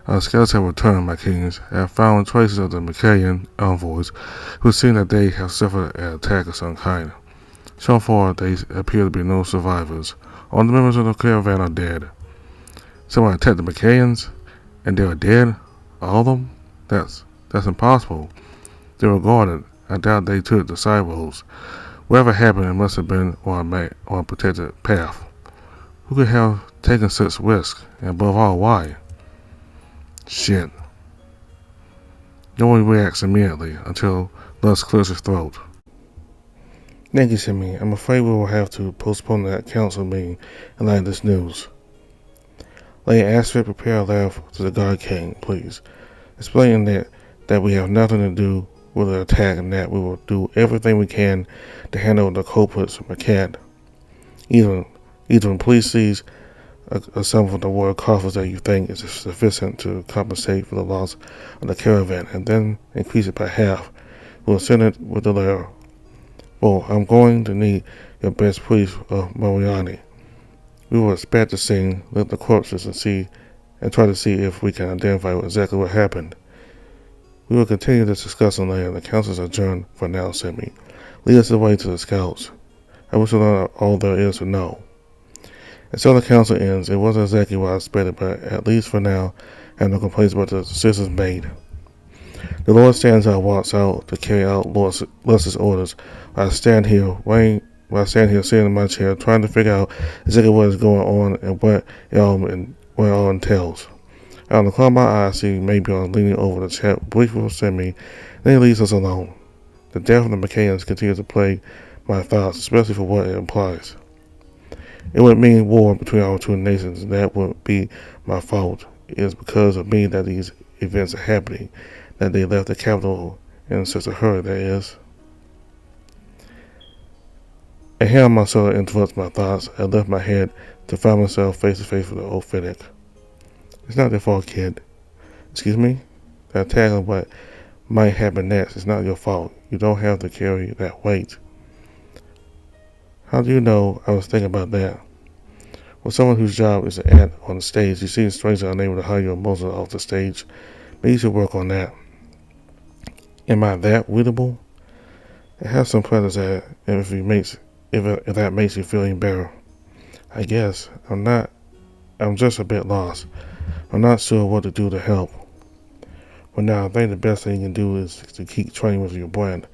Our scouts have returned, my kings. I have found traces of the Macaean envoys, who seem that they have suffered an attack of some kind. So far, there appear to be no survivors. All the members of the caravan are dead. Someone attacked the Macaeans, and they are dead? All of them? That's impossible. They were guarded. I doubt they took the side roads. Whatever happened, it must have been on a protected path. Who could have taken such risk? And above all, why? Shit. No one reacts immediately until Lust clears his throat. Thank you, Simi. I'm afraid we will have to postpone that council meeting in light of this news. Lady Astrid, prepare a letter to the God King, please, explaining that we have nothing to do with the attack and that we will do everything we can to handle the culprits from Akhet. Even please seize a sum of the war coffers that you think is sufficient to compensate for the loss of the caravan, and then increase it by half. will send it with the letter. Oh, I'm going to need your best priest of Moriani. We will inspect the scene, look at the corpses, and try to see if we can identify exactly what happened. We will continue this discussion later. The council is adjourned for now, Semi. Lead us the way to the scouts. I wish to learn all there is to know. And so the council ends. It wasn't exactly what I expected, but at least for now, I have no complaints about the decisions made. The Lord stands out, walks out to carry out Lord's orders. I stand here sitting in my chair, trying to figure out exactly what is going on and what it all entails. Out of the corner of my eye, I see Maybe leaning over to chat briefly with Semi, then he leaves us alone. The death of the McCanns continues to plague my thoughts, especially for what it implies. It would mean war between our two nations, and that would be my fault. It is because of me that these events are happening, that they left the capital in such a hurry, that is. A hand myself interrupts my thoughts. I lift my head to find myself face to face with the old Fennec. It's not your fault, kid. Excuse me? The attack on what might happen next is not your fault. You don't have to carry that weight. How do you know I was thinking about that? With someone whose job is to act on the stage, you see a stranger unable to hide your emotions off the stage. Maybe you should work on that. Am I that readable? It has some presence that if that makes you feel any better. I guess. I'm just a bit lost. I'm not sure what to do to help. But now I think the best thing you can do is to keep training with your brand.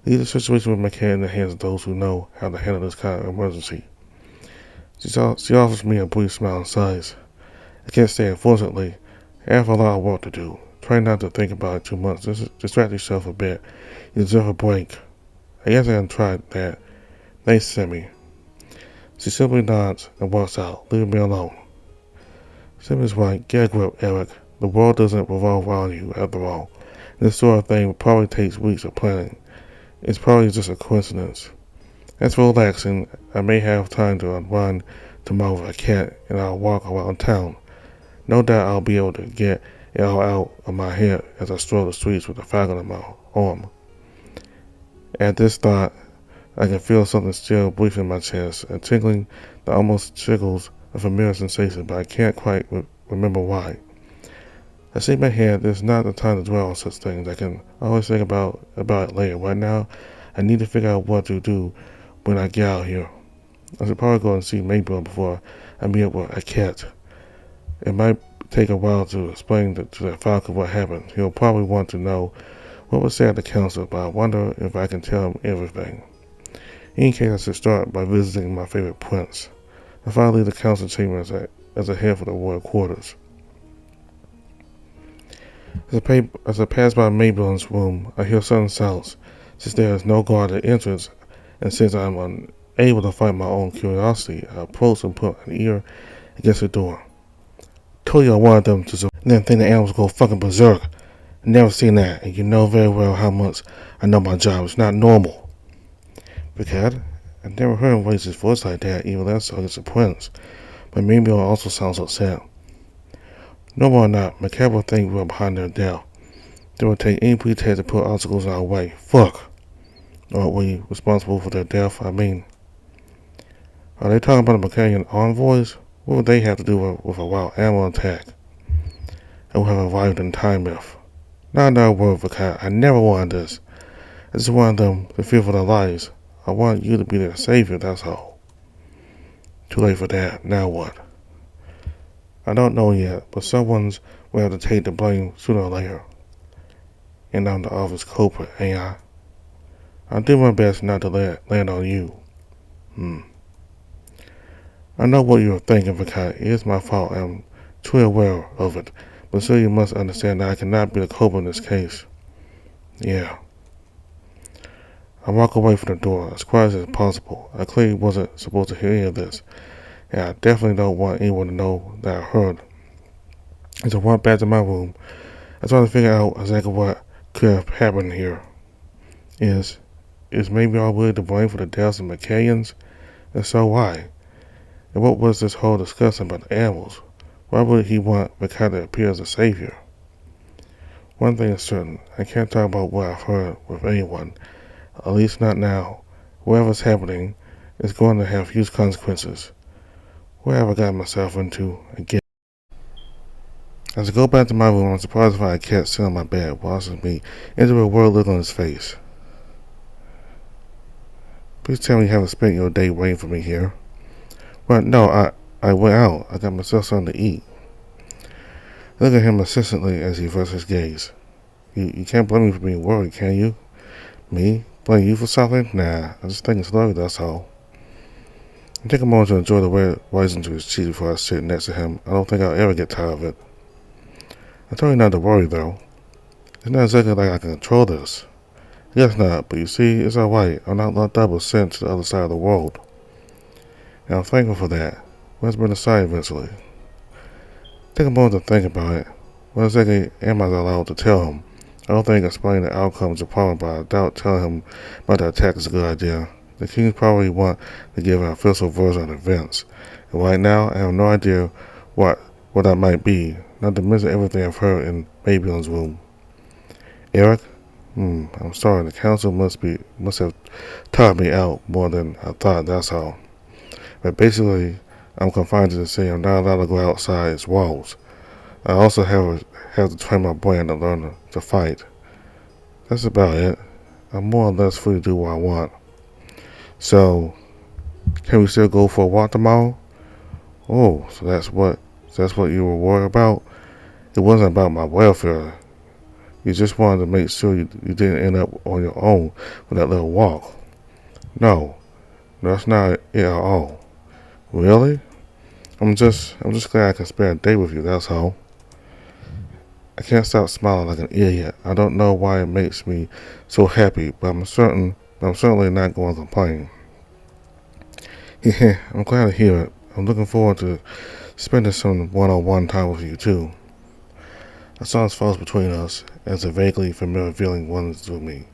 Leave the situation with McCann in the hands of those who know how to handle this kind of emergency. She offers me a brief smile and sighs. I can't stay, unfortunately. I have a lot of work to do. Try not to think about it too much. Just distract yourself a bit. You deserve a break. I guess I can try that. Thanks, Semi. She simply nods and walks out, leaving me alone. Semi's right. Get a grip, Eric. The world doesn't revolve around you, after all. This sort of thing probably takes weeks of planning. It's probably just a coincidence. As for relaxing, I may have time to unwind tomorrow with Akhet, and I'll walk around town. No doubt I'll be able to get it all out of my head as I stroll the streets with a falcon in my arm. At this thought, I can feel something still brief in my chest, a tingling that almost triggers a familiar sensation, but I can't quite remember why. I shake my head. There's not the time to dwell on such things. I can always think about it later. Right now, I need to figure out what to do when I get out here. I should probably go and see Mabel before I meet up with Akhet. It might take a while to explain to the Falcon what happened. He'll probably want to know what was said at the council, but I wonder if I can tell him everything. In any case, I should start by visiting my favorite prince. I finally leave the council chamber as I head for the royal quarters. As I pass by Maybelline's room, I hear sudden sounds. Since there is no guard at the entrance, and since I'm unable to fight my own curiosity, I approach and put an ear against the door. Told you I wanted them to then think the animals go fucking berserk. Never seen that, and you know very well how much I know my job. It's not normal. Because I never heard him raise his voice like that, even less so against the prince. But Maybelline also sounds upset. Normal or not, McCann will think we're behind their death. They will take any pretext to put obstacles in our way. Fuck! Aren't we responsible for their death? I mean, are they talking about the McCann envoys? What would they have to do with a wild animal attack? I would have arrived in time if. Not another word, McCann. I never wanted this. I just wanted them to fear for their lives. I want you to be their savior, that's all. Too late for that. Now what? I don't know yet, but someone's will have to take the blame sooner or later. And I'm the obvious culprit, ain't I? I'll do my best not to land on you. I know what you're thinking, Vikai. It is my fault. I'm too aware of it. But still you must understand that I cannot be the culprit in this case. Yeah. I walk away from the door as quiet as possible. I clearly wasn't supposed to hear any of this. And I definitely don't want anyone to know that I heard. As I walk back to my room, I try to figure out exactly what could have happened here. Is maybe all really to blame for the deaths of McCains? And so why? And what was this whole discussion about the animals? Why would he want Mikhail to appear as a savior? One thing is certain, I can't talk about what I've heard with anyone, at least not now. Whatever's happening is going to have huge consequences. What have I got myself into again? As I go back to my room, I'm surprised to find Akhet sitting on my bed, watching me into a world look on his face. Please tell me you haven't spent your day waiting for me here. Well, no, I went out. I got myself something to eat. I look at him insistently as he averts his gaze. You can't blame me for being worried, can you? Me? Blame you for something? Nah, I just think it's lovely, that's all. I take a moment to enjoy the red rising to his cheeks before I sit next to him. I don't think I'll ever get tired of it. I told you not to worry, though. It's not exactly like I can control this. I guess not, but you see, it's alright. I'm not locked up or sent to the other side of the world. And I'm thankful for that. Let's bring aside eventually. Take a moment to think about it. What exactly am I allowed to tell him? I don't think explaining the outcome is a problem, but I doubt telling him about the attack is a good idea. The Kings probably want to give an official version of the events. And right now, I have no idea what that might be, not to mention everything I've heard in Babylon's room. Eric? I'm sorry, the council must have tired me out more than I thought, that's all. But basically, I'm confined to the city. I'm not allowed to go outside its walls. I also have to train my brain to learn to fight. That's about it. I'm more or less free to do what I want. So, can we still go for a walk tomorrow? Oh, so that's what you were worried about? It wasn't about my welfare. You just wanted to make sure you didn't end up on your own with that little walk. No, that's not it at all. Really? I'm just glad I can spare a day with you, that's all. I can't stop smiling like an idiot. I don't know why it makes me so happy, but I'm certainly not going to complain. I'm glad to hear it. I'm looking forward to spending some one-on-one time with you too. A silence falls between us as a vaguely familiar feeling runs through me,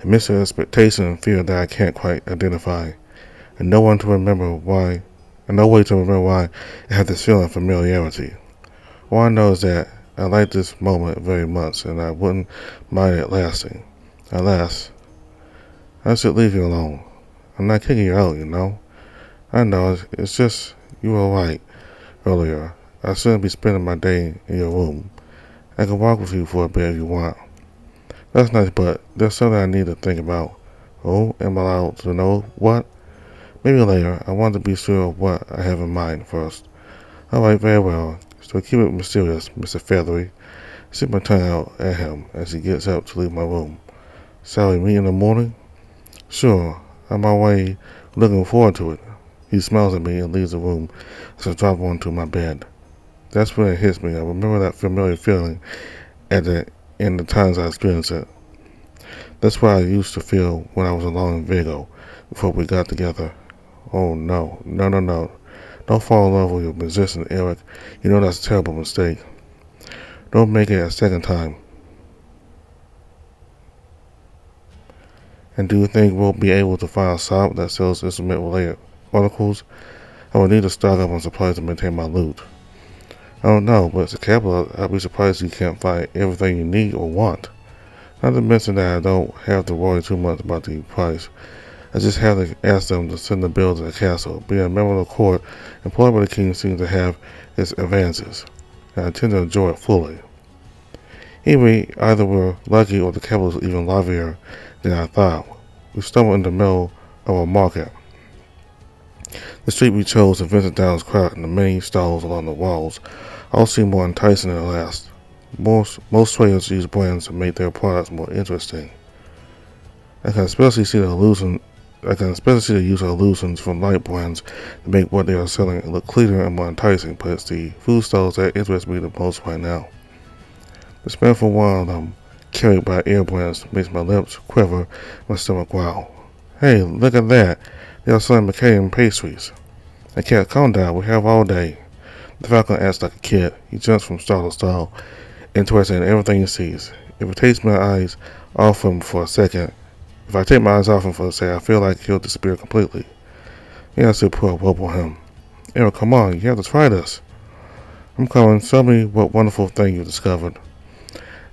a mix of expectation and fear that I can't quite identify, and no way to remember why I have this feeling of familiarity. All I know is that I like this moment very much, and I wouldn't mind it lasting. Alas, I should leave you alone. I'm not kicking you out, you know. I know, it's just, you were right earlier. I shouldn't be spending my day in your room. I can walk with you for a bit if you want. That's nice, but there's something I need to think about. Oh, am I allowed to know what? Maybe later. I want to be sure of what I have in mind first. Alright, very well. So keep it mysterious, Mr. Feathery. I stick my tongue out at him as he gets up to leave my room. Shall we meet in the morning? Sure. I'm already looking forward to it. He smiles at me and leaves the room as I drop onto my bed. That's when it hits me. I remember that familiar feeling in the times I experienced it. That's what I used to feel when I was alone in Vigo before we got together. Oh no. Don't fall in love with your musician, Eric. You know that's a terrible mistake. Don't make it a second time. And do you think we'll be able to find a shop that sells instrument-related articles? I will need to stock up on supplies to maintain my loot. I don't know, but it's a capital. I'd be surprised you can't find everything you need or want. Not to mention that I don't have to worry too much about the price. I just have to ask them to send the bill to the castle. Being a member of the court, employed by the king seems to have its advantages, and I tend to enjoy it fully. Either we're lucky or the capital is even livelier than I thought. We stumbled in the middle of a market. The street we chose and Vincent Downs crowd and the many stalls along the walls all seem more enticing than the last. Most traders use brands to make their products more interesting. I can especially see the use of illusions from light brands to make what they are selling look cleaner and more enticing, but it's the food stalls that interest me the most right now. The smell from one of them, carried by air brands, makes my lips quiver, my stomach growl. Hey, look at that! They are selling Macadam pastries. I can't calm down, we have all day. The falcon acts like a kid. He jumps from stall to stall, interested in everything he sees. If I take my eyes off him for a second, I feel like he'll disappear completely. Yeah, I still put a rope on him. Eric, come on, you have to try this. I'm coming. Show me what wonderful thing you discovered.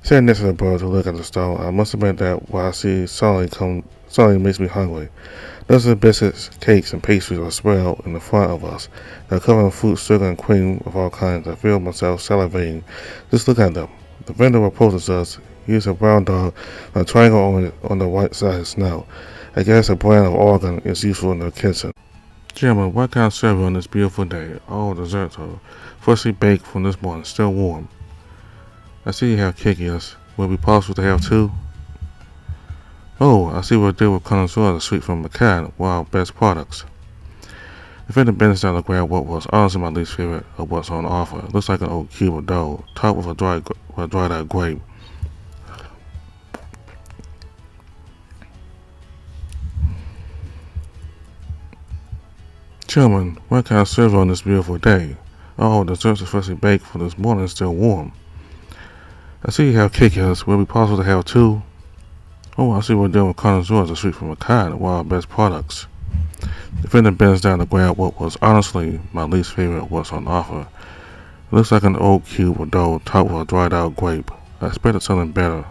Sitting next to the bird to look at the stove, I must admit that what I see suddenly makes me hungry. Dozens of biscuits, cakes, and pastries are spread out in the front of us. They're covered in fruit, sugar, and cream of all kinds. I feel myself salivating. Just look at them. The vendor approaches us. He is a brown dog with a triangle on the right side of his snout. I guess a brand of organ is useful in the kitchen. Gentlemen, what can I serve you on this beautiful day? All desserts are freshly baked from this morning, still warm. I see you have cakes. Will it be possible to have two? Oh, I see what they were connoisseurs of sweet from Akhet, one of our best products. The vendor bends down to grab what was honestly my least favorite of what's on offer. It looks like an old cube of dough, topped with a dried out grape. Gentlemen, what can I serve you on this beautiful day? Oh, the desserts are freshly baked for this morning, still warm. I see you have cakes. Will it be possible to have two? Oh, I see we're dealing with connoisseurs of sweet from Akhet, one of our best products. The vendor bends down to grab what was honestly my least favorite of what's on offer. It looks like an old cube of dough topped with a dried out grape. I expected something better,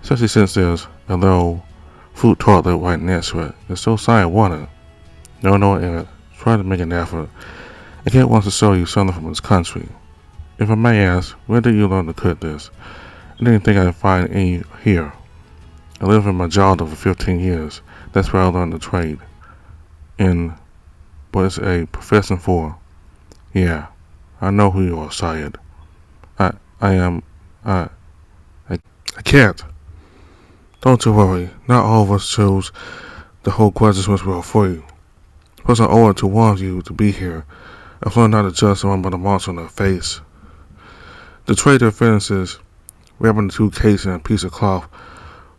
especially since there's a little fruit tartlet right next to it. It's so sorry I wanted. No, in it. Try to make an effort. Akhet wants to show you something from his country. If I may ask, where did you learn to cook this? I didn't think I'd find any here. I lived in Majalda for 15 years. That's where I learned the trade. In what is a profession for? Yeah, I know who you are, Syed. I can't. Don't you worry. Not all of us chose the whole Quadrant world for you. Plus, I owe it to one of you to be here. I've learned not to judge someone by the marks on their face. The trader finishes wrapping the two cakes in a piece of cloth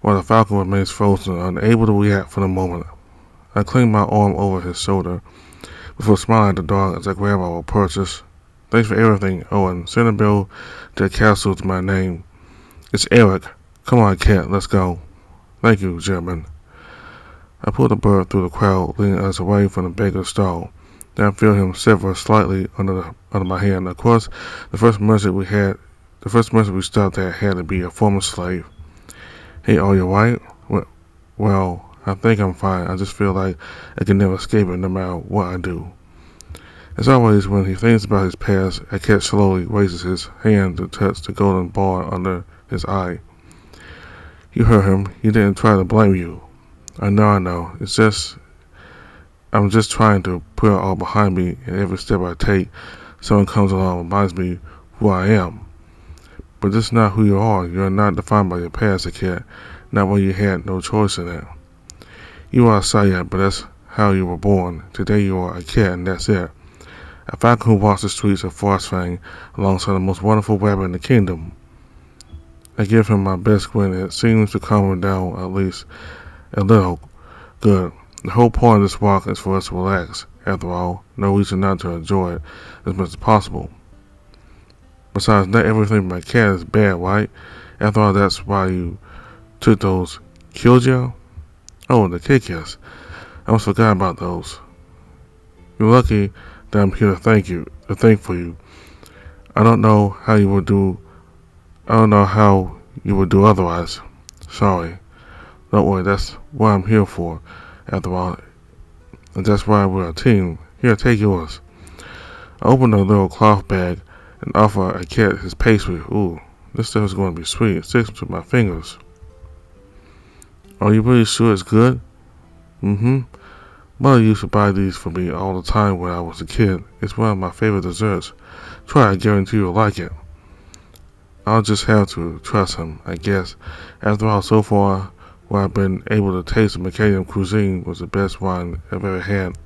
while the falcon remains frozen, unable to react for the moment. I clean my arm over his shoulder before smiling at the dog as I grab our purchase. Thanks for everything, Owen. Send a bill to the castle to my name. It's Eric. Come on, cat, let's go. Thank you, gentlemen. I pull the bird through the crowd, leading us away from the baker's stall. Then I feel him shiver slightly under my hand. Of course, the first merchant we stopped at had to be a former slave. Hey, are you right? Well, I think I'm fine. I just feel like I can never escape it no matter what I do. As always, when he thinks about his past, Akhet slowly raises his hand to touch the golden bar under his eye. You heard him. He didn't try to blame you. I know. I'm just trying to put it all behind me, and every step I take, someone comes along and reminds me who I am. But this is not who you are. You are not defined by your past, Akhet, not when you had no choice in it. You are a Syed, but that's how you were born. Today you are Akhet, and that's it. A falcon who walks the streets of Frostfang alongside the most wonderful rabbit in the kingdom. I give him my best grin, and it seems to calm him down at least a little. Good. The whole point of this walk is for us to relax. After all, no reason not to enjoy it as much as possible. Besides, not everything my cat is bad, right? After all, that's why you took those Killgel? Oh, the cakes. I almost forgot about those. You're lucky that I'm here to thank for you. I don't know how you would do otherwise. Sorry. Don't worry, that's what I'm here for, after all. And that's why we're a team. Here, take yours. I open a little cloth bag and offer Akhet his pastry. Ooh, this stuff is going to be sweet. It sticks to my fingers. Are you really sure it's good? Mm-hmm. Mother used to buy these for me all the time when I was a kid. It's one of my favorite desserts. Try it, I guarantee you'll like it. I'll just have to trust him, I guess. After all, so far, what I've been able to taste of Macadian cuisine was the best one I've ever had.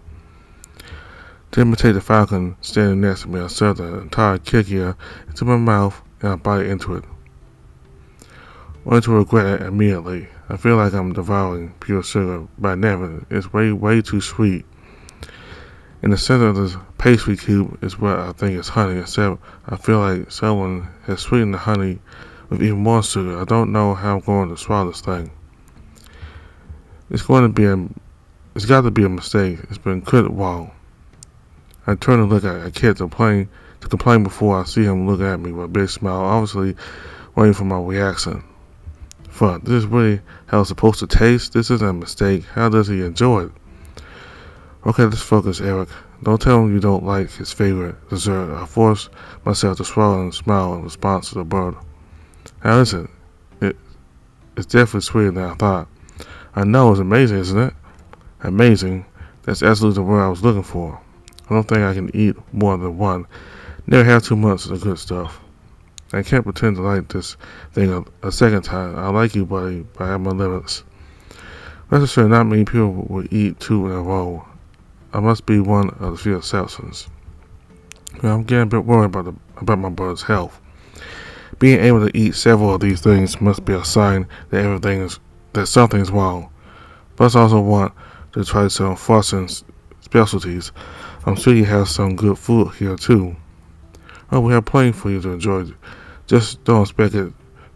To imitate the falcon standing next to me, I served the entire kikia into my mouth and I bite into it, only to regret it immediately. I feel like I'm devouring pure sugar, but NeveN. It's way too sweet. In the center of this pastry cube is what I think is honey, except I feel like someone has sweetened the honey with even more sugar. I don't know how I'm going to swallow this thing. It's got to be a mistake. It's been cooked wrong. I turn to look at Akhet to complain before I see him look at me with a big smile. Obviously, waiting for my reaction. Fuck, this is really how it's supposed to taste? This isn't a mistake. How does he enjoy it? Okay, let's focus, Eric. Don't tell him you don't like his favorite dessert. I forced myself to swallow and smile in response to the bird. How is it? It's definitely sweeter than I thought. I know, it's amazing, isn't it? Amazing. That's absolutely the word I was looking for. I don't think I can eat more than one. Never have too much of the good stuff. I can't pretend to like this thing a second time. I like you, buddy, but I have my limits. Rest assured, not many people will eat two in a row. I must be one of the few exceptions. I'm getting a bit worried about my bird's health. Being able to eat several of these things must be a sign that something's wrong. Plus, I also want to try some frosting specialties. I'm sure you have some good food here too. Oh, we have plenty for you to enjoy. Just don't expect it.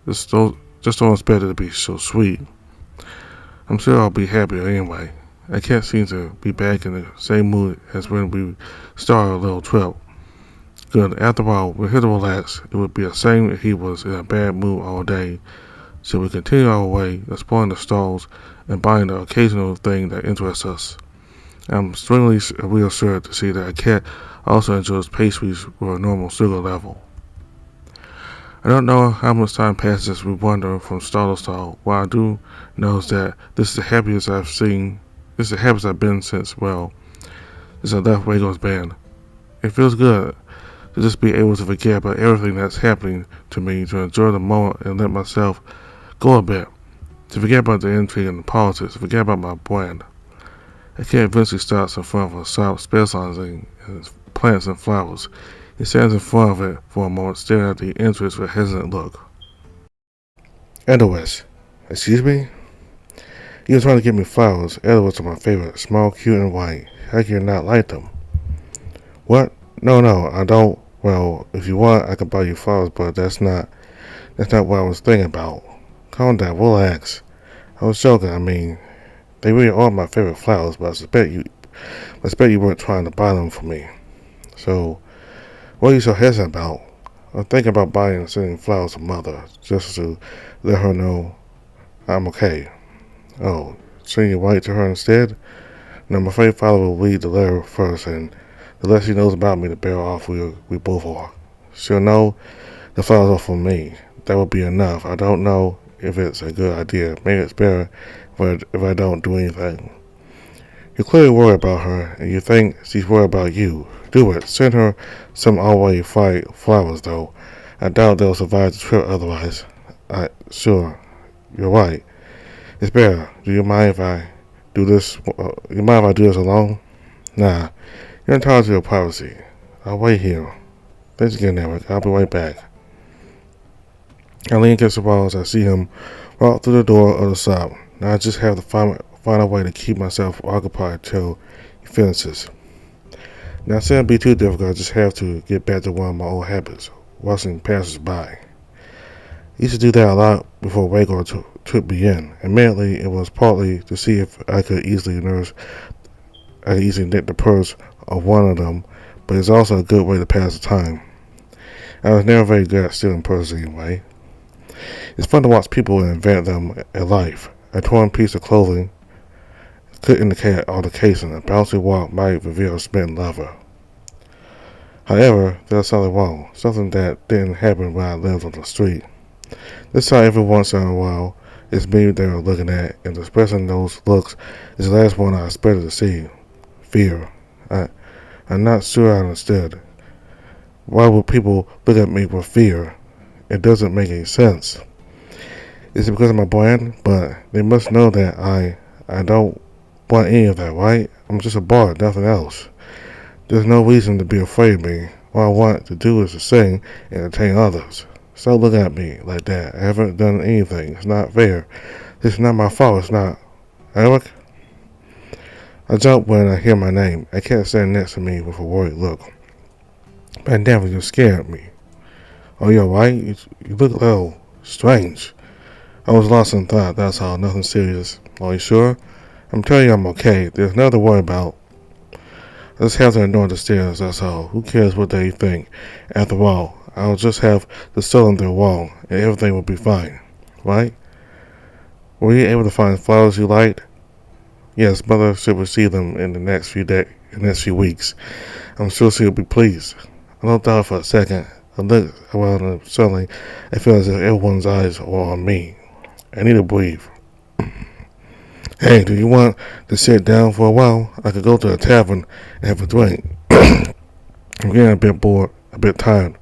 Just don't expect it to be so sweet. I'm sure I'll be happier anyway. I can't seem to be back in the same mood as when we started our little trip. Good. After all, we're here to relax. It would be the same if he was in a bad mood all day. So we continue our way, exploring the stalls and buying the occasional thing that interests us. I'm extremely reassured to see that Akhet also enjoys pastries with a normal sugar level. I don't know how much time passes as we wander from stall to stall. What I do know is that this is the happiest I've been since I left Wago's band. It feels good to just be able to forget about everything that's happening to me, to enjoy the moment and let myself go a bit, to forget about the intrigue and the politics, to forget about my brand. Akhet eventually stops in front of a shop specializing in plants and flowers. He stands in front of it for a moment, staring at the entrance with a hesitant look. Edelweiss. Excuse me? You were trying to get me flowers. Edelweiss are my favorite. Small, cute, and white. How can you not like them? What? No, I don't. Well, if you want, I can buy you flowers, but that's not what I was thinking about. Calm down, relax. I was joking. I mean, they really are my favorite flowers, but I suspect you weren't trying to buy them for me. So, what are you so hesitant about? I'm thinking about buying and sending flowers to Mother, just to let her know I'm okay. Oh, sending you white to her instead? No, I'm afraid Father will read the letter first, and the less she knows about me, the better off we both are. She'll know the flowers are for me. That will be enough. I don't know if it's a good idea. Maybe it's better if I don't do anything. You're clearly worried about her, and you think she's worried about you. Do it. Send her some already fried flowers, though. I doubt they'll survive the trip otherwise. Sure, you're right. It's better. Do you mind if I do this? You mind if I do this alone? Nah. You're entitled to your privacy. I'll wait here. Thanks again, Eric. I'll be right back. I lean against the wall as I see him walk through the door of the shop. Now I just have to find a way to keep myself occupied till he finishes. Now, it shouldn't be too difficult. I just have to get back to one of my old habits, watching passers-by. I used to do that a lot before Wago took me in. Admittedly, it was partly to see if I could easily nick the purse of one of them, but it's also a good way to pass the time. I was never very good at stealing purses anyway. It's fun to watch people invent them a life. A torn piece of clothing could indicate altercation. A bouncy walk might reveal a smitten lover. However, there's something wrong. Something that didn't happen when I lived on the street. This time, every once in a while, it's me they were looking at, and expressing those looks is the last one I expected to see. Fear. I'm not sure I understood. Why would people look at me with fear? It doesn't make any sense. Is it because of my brand? But they must know that I don't want any of that, right? I'm just a bard, nothing else. There's no reason to be afraid of me. What I want to do is to sing and entertain others. Stop looking at me like that. I haven't done anything. It's not fair. This is not my fault. It's not. Eric? I jump when I hear my name. I can't stand next to me with a worried look. Man, damn, you scared me. Oh, you're right. You look a little strange. I was lost in thought, that's all. Nothing serious. Are you sure? I'm telling you I'm okay. There's nothing to worry about. I just have to ignore the stairs, that's all. Who cares what they think? After all, I'll just have the cylinder wall, and everything will be fine, right? Were you able to find flowers you liked? Yes, Mother should receive them in the next few weeks. I'm sure she'll be pleased. I don't doubt for a second. I look around and suddenly I feel as if everyone's eyes are on me. I need to breathe. Hey, do you want to sit down for a while? I could go to a tavern and have a drink. I'm getting a bit bored, a bit tired.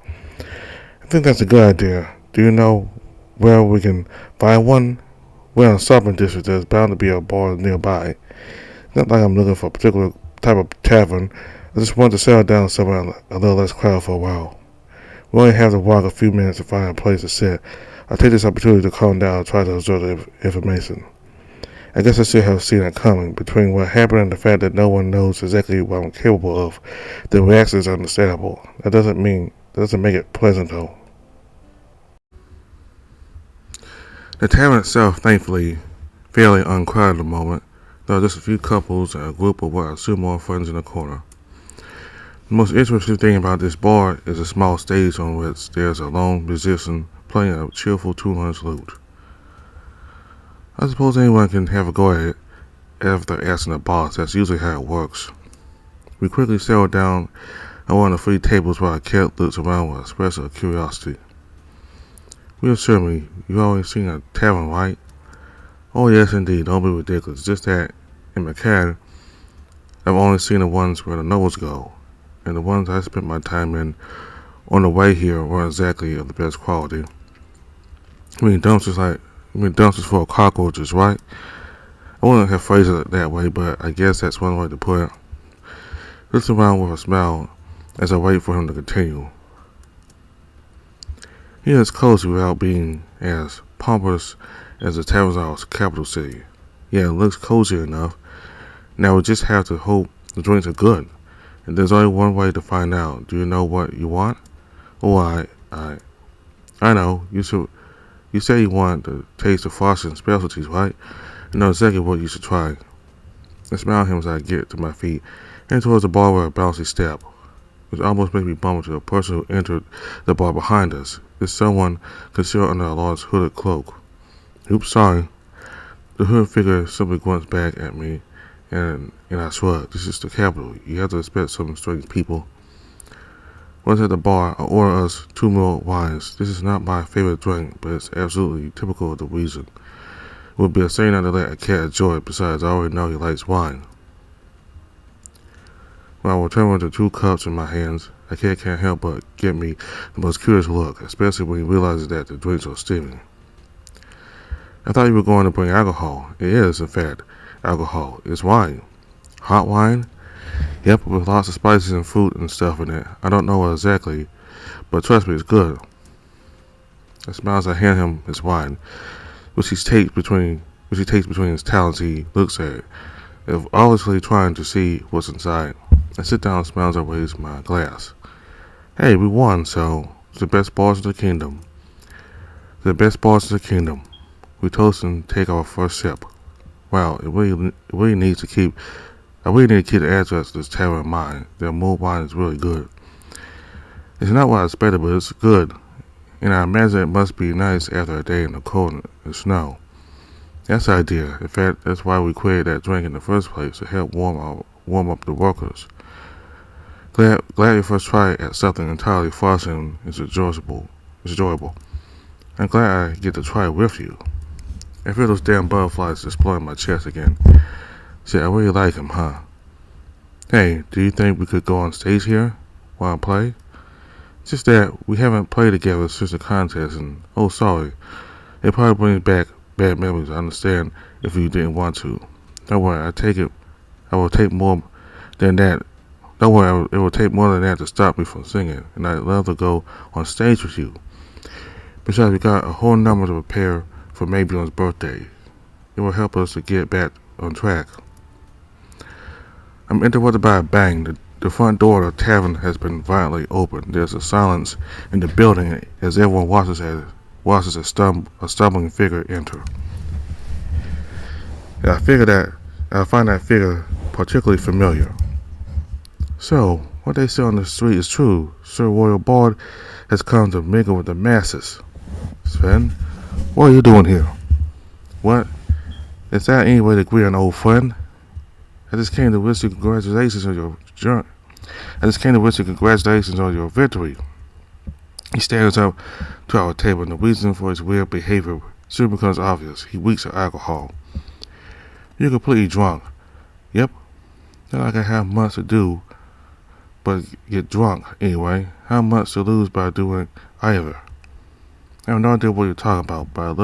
I think that's a good idea. Do you know where we can find one? We're in a shopping district. There's bound to be a bar nearby. It's not like I'm looking for a particular type of tavern. I just want to settle down somewhere a little less crowded for a while. We only have to walk a few minutes to find a place to sit. I'll take this opportunity to calm down and try to absorb the information. I guess I should have seen it coming. Between what happened and the fact that no one knows exactly what I'm capable of, the reaction is understandable. That doesn't make it pleasant though. The tavern itself, thankfully, fairly uncrowded at the moment. There are just a few couples and a group of what I assume are friends in the corner. The most interesting thing about this bar is a small stage on which there's a lone musician playing a cheerful tune on his lute. I suppose anyone can have a go at it after asking the boss. That's usually how it works. We quickly settle down at one of the 3 tables while Akhet looks around with expressive curiosity. Reassure me, you've always seen a tavern, right? Oh yes, indeed. Don't be ridiculous. Just that in Akhet, I've only seen the ones where the nobles go, and the ones I spent my time in on the way here weren't exactly of the best quality. I mean dumpsters full of cockroaches, right? I wouldn't have phrased it that way, but I guess that's one way to put it. Looks around with a smile as I wait for him to continue. He is cozy without being as pompous as the Taverna's capital city. Yeah, it looks cozy enough. Now we just have to hope the drinks are good. And there's only one way to find out. Do you know what you want? Oh, I know. You say you want to taste the frosting specialties, right? I know exactly what you should try. I smile at him as I get to my feet and towards the bar with a bouncy step, which almost makes me bump into the person who entered the bar behind us. It's someone concealed under a large hooded cloak. Oops, sorry. The hooded figure simply grunts back at me, and I shrug. This is the capital. You have to expect some strange people. Once at the bar, I order us 2 mulled wines. This is not my favorite drink, but it's absolutely typical of the region. It would be a shame not to let Akhet enjoy it. Besides, I already know he likes wine. When I return with the 2 cups in my hands, Akhet can't help but give me the most curious look, especially when he realizes that the drinks are steaming. I thought you were going to bring alcohol. It is, in fact, alcohol. It's wine. Hot wine? Yep, with lots of spices and fruit and stuff in it. I don't know what exactly, but trust me, it's good. I smile as I hand him his wine, which he takes between his talons. He looks at it, obviously trying to see what's inside. I sit down and smile as I raise my glass. Hey, we won, so it's the best bars in the kingdom. The best bars in the kingdom. We toast and take our first sip. Wow, I really need to keep the address of this tavern in mind. Their mulled wine is really good. It's not what I expected, but it's good. And I imagine it must be nice after a day in the cold and snow. That's the idea. In fact, that's why we created that drink in the first place, to help warm up the workers. Glad you first tried at something entirely frosting is enjoyable. I'm glad I get to try it with you. I feel those damn butterflies exploring my chest again. See, I really like him, huh? Hey, do you think we could go on stage here while I play? It's just that we haven't played together since the contest, and oh, sorry. It probably brings back bad memories. I understand if you didn't want to. Don't worry, I will take more than that. Don't worry, it will take more than that to stop me from singing, and I'd love to go on stage with you. Besides, we got a whole number to prepare for Maybelline's birthday. It will help us to get back on track. I'm interrupted by a bang. The front door of the tavern has been violently opened. There's a silence in the building as everyone watches a stumbling figure enter. And I find that figure particularly familiar. So, What they say on the street is true. Sir Royal Bard has come to mingle with the masses. Sven, what are you doing here? What? Is that any way to greet an old friend? I just came to wish you congratulations on your journey. I just came to wish you congratulations on your victory. He stands up to our table, and the reason for his weird behavior soon becomes obvious. He reeks of alcohol. You're completely drunk. Yep. Not like I have much to do but get drunk anyway. How much to lose by doing either? I have no idea what you're talking about, but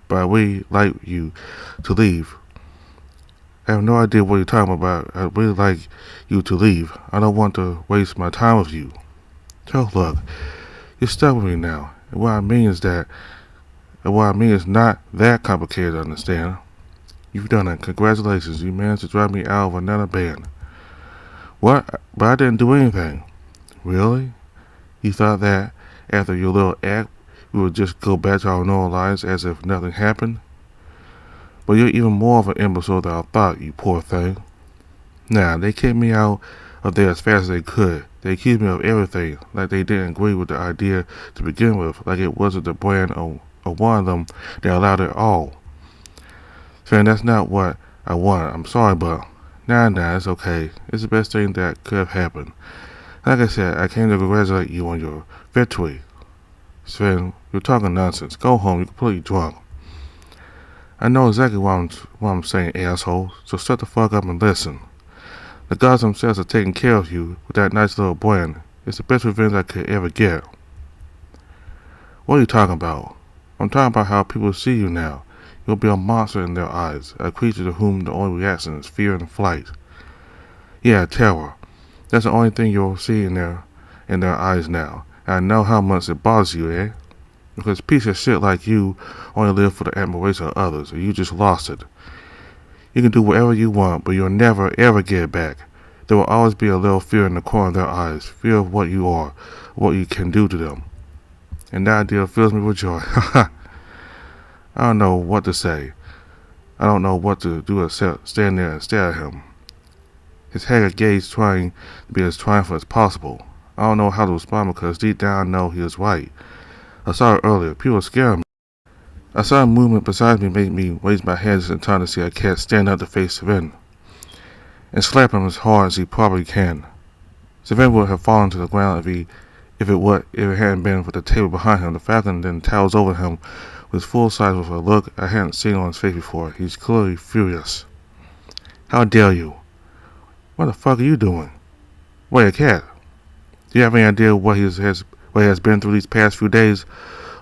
I really like you to leave. I have no idea what you're talking about. I really like you to leave. I don't want to waste my time with you. So look, you're stuck with me now. And what I mean is not that complicated to understand. You've done it. Congratulations. You managed to drive me out of another band. What? But I didn't do anything. Really? You thought that after your little act, we would just go back to our normal lives as if nothing happened? But you're even more of an imbecile than I thought, you poor thing. Now, they kicked me out of there as fast as they could. They accused me of everything, like they didn't agree with the idea to begin with, like it wasn't the brand or one of them that allowed it all. Fan, that's not what I want. I'm sorry, but nah, it's okay. It's the best thing that could have happened. Like I said, I came to congratulate you on your victory. Sven, you're talking nonsense. Go home. You're completely drunk. I know exactly what I'm saying, asshole. So shut the fuck up and listen. The gods themselves are taking care of you with that nice little brand. It's the best revenge I could ever get. What are you talking about? I'm talking about how people see you now. You'll be a monster in their eyes, a creature to whom the only reaction is fear and flight. Yeah, terror. That's the only thing you'll see in their eyes now. And I know how much it bothers you, eh? Because pieces of shit like you only live for the admiration of others, and you just lost it. You can do whatever you want, but you'll never, ever get it back. There will always be a little fear in the corner of their eyes, fear of what you are, what you can do to them. And that idea fills me with joy. I don't know what to say. I don't know what to do except stand there and stare at him. His haggard gaze trying to be as triumphant as possible. I don't know how to respond because deep down I know he is right. I saw it earlier. People scare me. I saw a movement beside me make me raise my head just in time to see Akhet stand up to face NeveN and slap him as hard as he probably can. NeveN would have fallen to the ground if it hadn't been for the table behind him. The falcon then towers over him with full size with a look I hadn't seen on his face before. He's clearly furious. How dare you? What the fuck are you doing? Wait, Akhet. Do you have any idea what he has been through these past few days?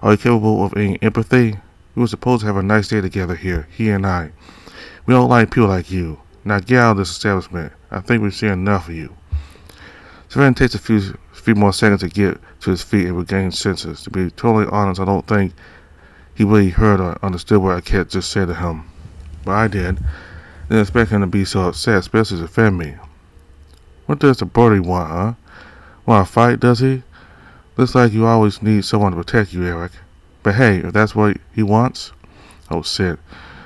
Are you capable of any empathy? We were supposed to have a nice day together here, he and I. We don't like people like you. Now get out of this establishment. I think we've seen enough of you. NeveN takes a few more seconds to get to his feet and regain senses. To be totally honest, I don't think he really heard or understood what Akhet just said to him. But I did. Didn't expect him to be so upset, especially to offend me. What does the birdie want, huh? Want to fight, does he? Looks like you always need someone to protect you, Eric. But hey, if that's what he wants... Oh shit.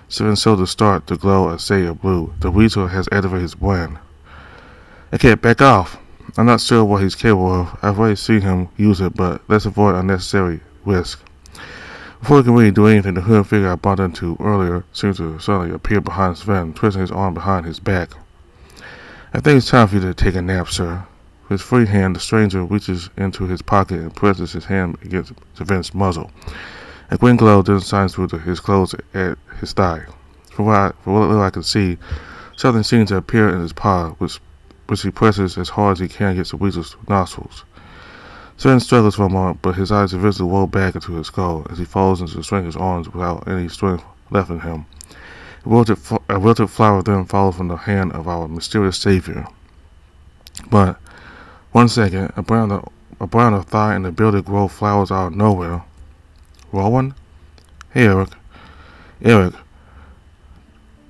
NeveN's shoulders start to glow a shade of blue. The weasel has activated his brand. I can't back off. I'm not sure what he's capable of. I've already seen him use it, but let's avoid unnecessary risk. Before he can really do anything, the hood figure I bumped into earlier seems to suddenly appear behind NeveN, twisting his arm behind his back. I think it's time for you to take a nap, sir. With his free hand, the stranger reaches into his pocket and presses his hand against NeveN's muzzle. A green glow then shines through his clothes at his thigh. For what little I can see, something seems to appear in his paw, which he presses as hard as he can against the weasel's nostrils. NeveN struggles for a moment, but his eyes eventually roll back into his skull as he falls into the stranger's arms without any strength left in him. A wilted flower then falls from the hand of our mysterious savior. But 1 second, a brown of thigh and the ability to grow flowers out of nowhere. Rowan? Hey, Eric. Eric,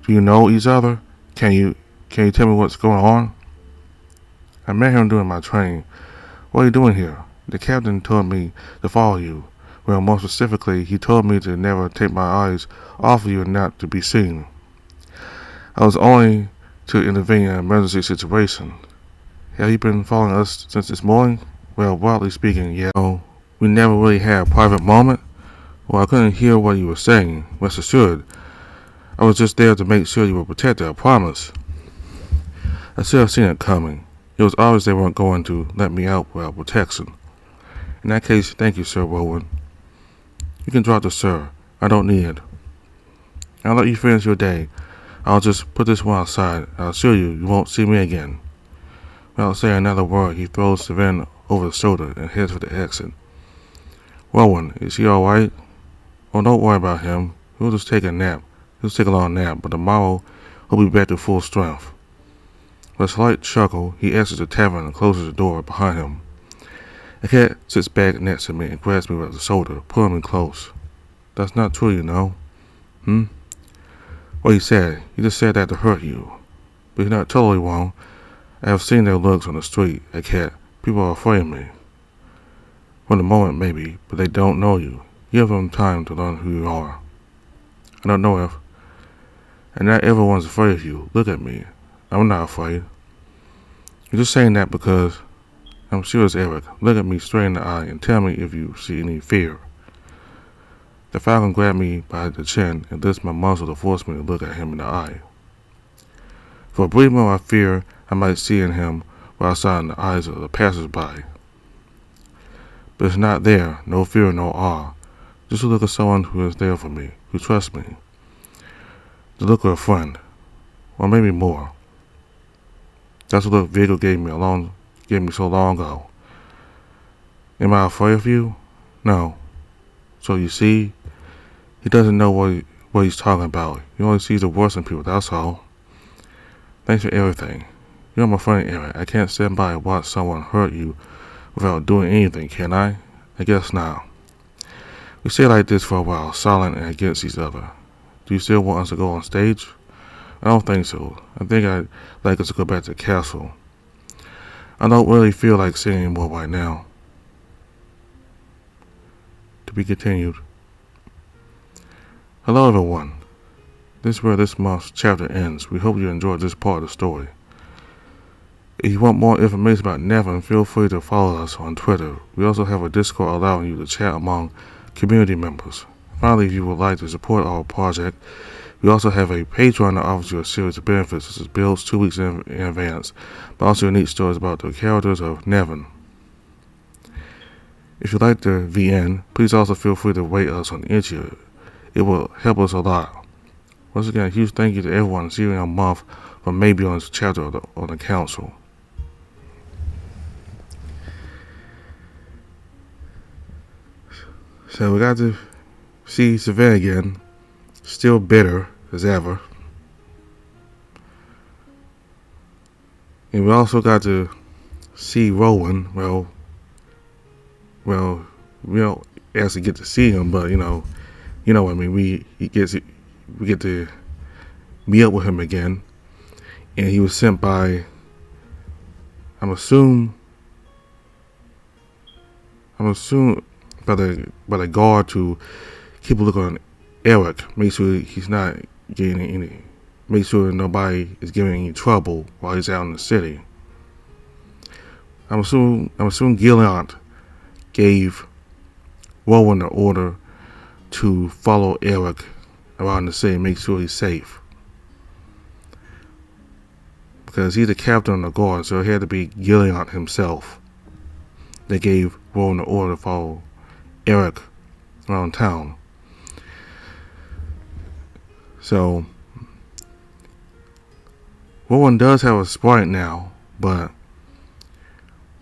do you know each other? Can you tell me what's going on? I met him during my training. What are you doing here? The captain told me to follow you. Well, more specifically, he told me to never take my eyes off of you and not to be seen. I was only to intervene in an emergency situation. Have you been following us since this morning? Well, broadly speaking, yeah. Oh, we never really had a private moment. Well, I couldn't hear what you were saying. Rest assured, I was just there to make sure you were protected, I promise. I should have seen it coming. It was obvious they weren't going to let me out without protection. In that case, thank you, Sir Rowan. You can drop the sir. I don't need it. I'll let you finish your day. I'll just put this one outside. I'll assure you, you won't see me again. Without saying another word, he throws NeveN over the shoulder and heads for the exit. Rowan, is he alright? Oh, don't worry about him. He'll just take a nap. He'll take a long nap, but tomorrow he'll be back to full strength. With a slight chuckle, he exits the tavern and closes the door behind him. Akhet sits back next to me and grabs me by the shoulder, pulling me close. That's not true, you know. What he said, he just said that to hurt you. But you're not totally wrong. I have seen their looks on the street, Akhet. People are afraid of me. For the moment, maybe, but they don't know you. Give them time to learn who you are. I don't know if... And not everyone's afraid of you. Look at me. I'm not afraid. You're just saying that because... I'm sure it's Eric. Look at me straight in the eye and tell me if you see any fear. The falcon grabbed me by the chin and lifted my muzzle to force me to look at him in the eye. For a brief moment I fear I might see in him what I saw in the eyes of the passers-by. But it's not there, no fear, no awe. Just a look of someone who is there for me, who trusts me. The look of a friend, or maybe more. That's the look Viggo gave me so long ago. Am I afraid of you? No. So you see, he doesn't know what he's talking about. He only sees the worst in people, that's all. Thanks for everything. You're my friend, Eric. I can't stand by and watch someone hurt you without doing anything, can I? I guess not. We stayed like this for a while, silent and against each other. Do you still want us to go on stage? I don't think so. I think I'd like us to go back to the castle. I don't really feel like singing anymore right now. To be continued. Hello everyone. This is where this month's chapter ends. We hope you enjoyed this part of the story. If you want more information about NeveN, feel free to follow us on Twitter. We also have a Discord allowing you to chat among community members. Finally, if you would like to support our project, we also have a Patreon that offers you a series of benefits such as builds 2 weeks in advance, but also unique stories about the characters of NeveN. If you like the VN, please also feel free to rate us on Itch.io. It will help us a lot. Once again, a huge thank you to everyone receiving a month from NeveN's chapter on the council. So we got to see NeveN again, still bitter as ever. And we also got to see Rowan. Well, we don't actually get to see him, but you know what I mean. We get to meet up with him again, and he was sent by, I'm assuming by the guard to keep a look on Eric, make sure he's not getting any, make sure nobody is giving any trouble while he's out in the city. I'm assuming Gilliant gave Rowan the order to follow Eric around the city and make sure he's safe. Because he's the captain of the guard, so it had to be Gilliant himself that gave Rowan the order to follow Eric around town. So Rowan does have a sprite now, but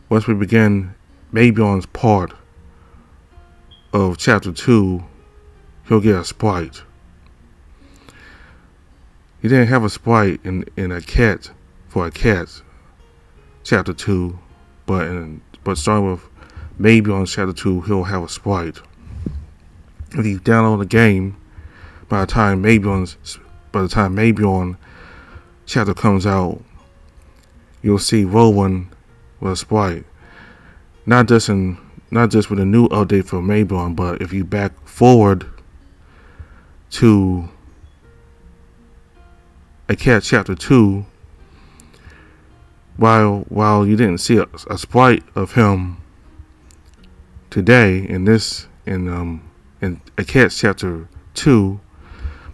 once we begin NeveN's part of chapter 2, he'll get a sprite. He didn't have a sprite in Akhet for Akhet chapter 2, but starting with NeveN's chapter 2, he'll have a sprite. If you download the game, by the time NeveN chapter comes out, you'll see Rowan with a sprite. Not just with a new update for NeveN, but if you back forward to Akhet chapter 2, while you didn't see a sprite of him today in Akhet chapter 2,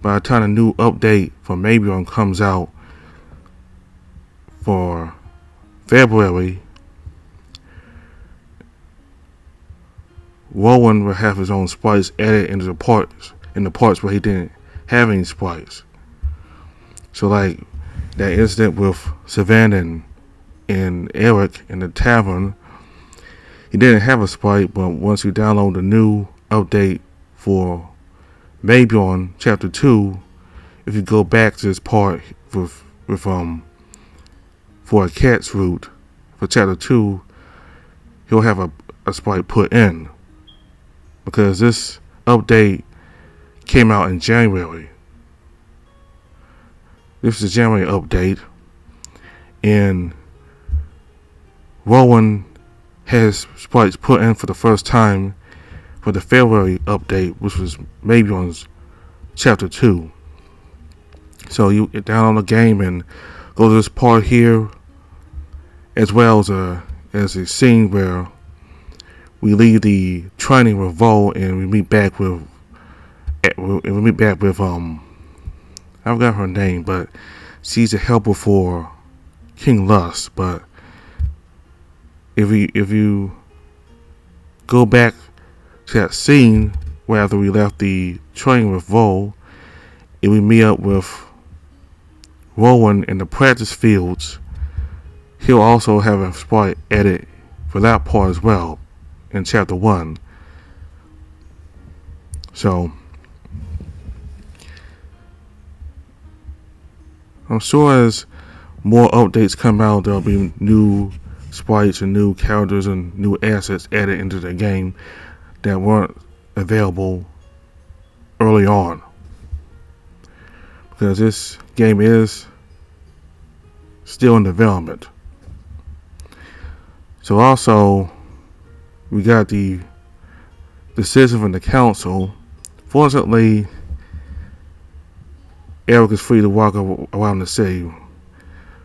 by the time a new update from NeveN comes out for February, Rowan will have his own sprites added into the parts where he didn't have any sprites. So like that incident with Savannah and Eric in the tavern, he didn't have a sprite, but once you download the new update for NeveN chapter 2, if you go back to this part with for a cat's root for chapter 2, he'll have a sprite put in, because this update came out in January. This is a January update, and Rowan has sprites put in for the first time for the February update, which was NeveN's chapter 2. So you get down on the game and go to this part here, as well as a scene where we leave the training with Vol and we meet back with I forgot her name, but she's a helper for King Lust. But if you go back to that scene where after we left the training with Vol, and we meet up with Rowan in the practice fields, he'll also have a sprite edit for that part as well in chapter 1. So I'm sure as more updates come out, there'll be new sprites and new characters and new assets added into the game that weren't available early on, because this game is still in development. So also we got the decision from the council. Fortunately, Eric is free to walk around the city.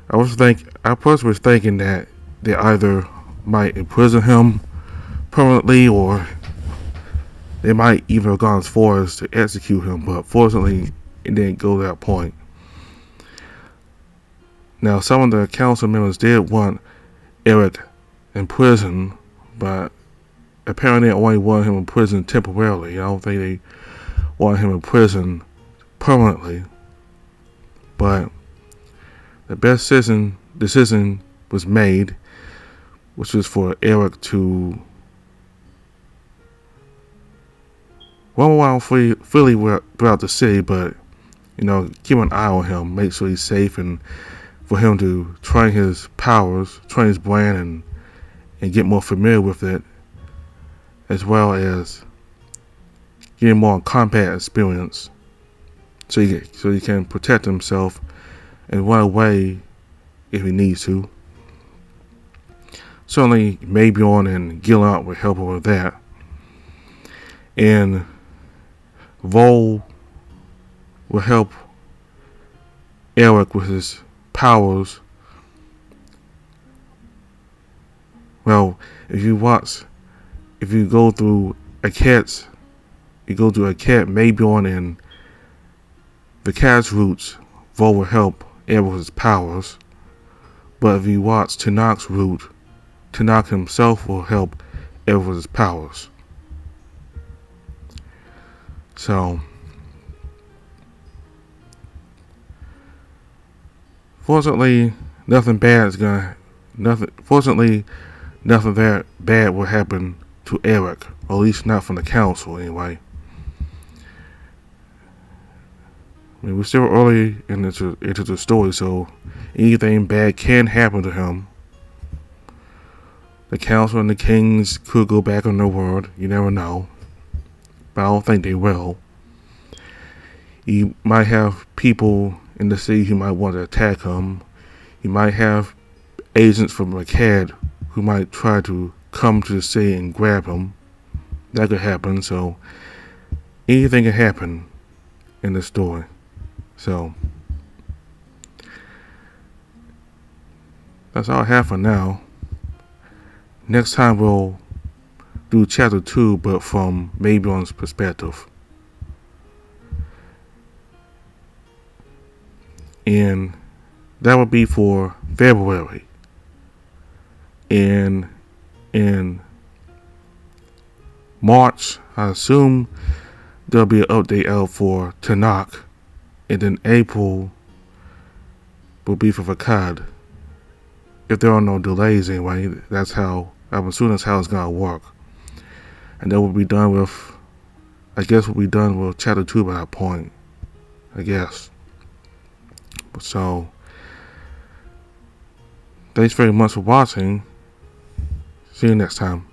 I personally was thinking that they either might imprison him permanently, or they might even have gone as far as to execute him, but fortunately it didn't go to that point. Now, some of the council members did want Eric in prison, but apparently they only wanted him in prison temporarily. I don't think they wanted him in prison permanently. But the best decision was made, which was for Eric to run around freely throughout the city, but keep an eye on him, make sure he's safe, and for him to train his powers, train his brain, and get more familiar with it, as well as getting more combat experience, so he can protect himself and run away if he needs to. Certainly, NeveN and Gillian will help him with that. And Vol will help Eric with his powers. Well, if you go through Akhet, NeveN and the cat's roots, Vol will help Eric with his powers. But if you watch Tanak's root, Tanakh himself will help Eric with his powers. So, fortunately, nothing bad will happen to Eric, or at least not from the council anyway. I mean, we're still early into the story, so anything bad can happen to him. The council and the kings could go back on their word. You never know. But I don't think they will. You might have people in the city who might want to attack him. You might have agents from Akhet who might try to come to the city and grab him. That could happen. So anything can happen in this story. So that's all I have for now. Next time we'll do chapter 2, but from NeveN's perspective. And that will be for February. And in March, I assume there'll be an update out for Tanakh. And then April will be for Akhet. If there are no delays anyway, I'm assuming that's how it's going to work. And then we'll be done with, chapter 2 by that point, I guess. So, thanks very much for watching. See you next time.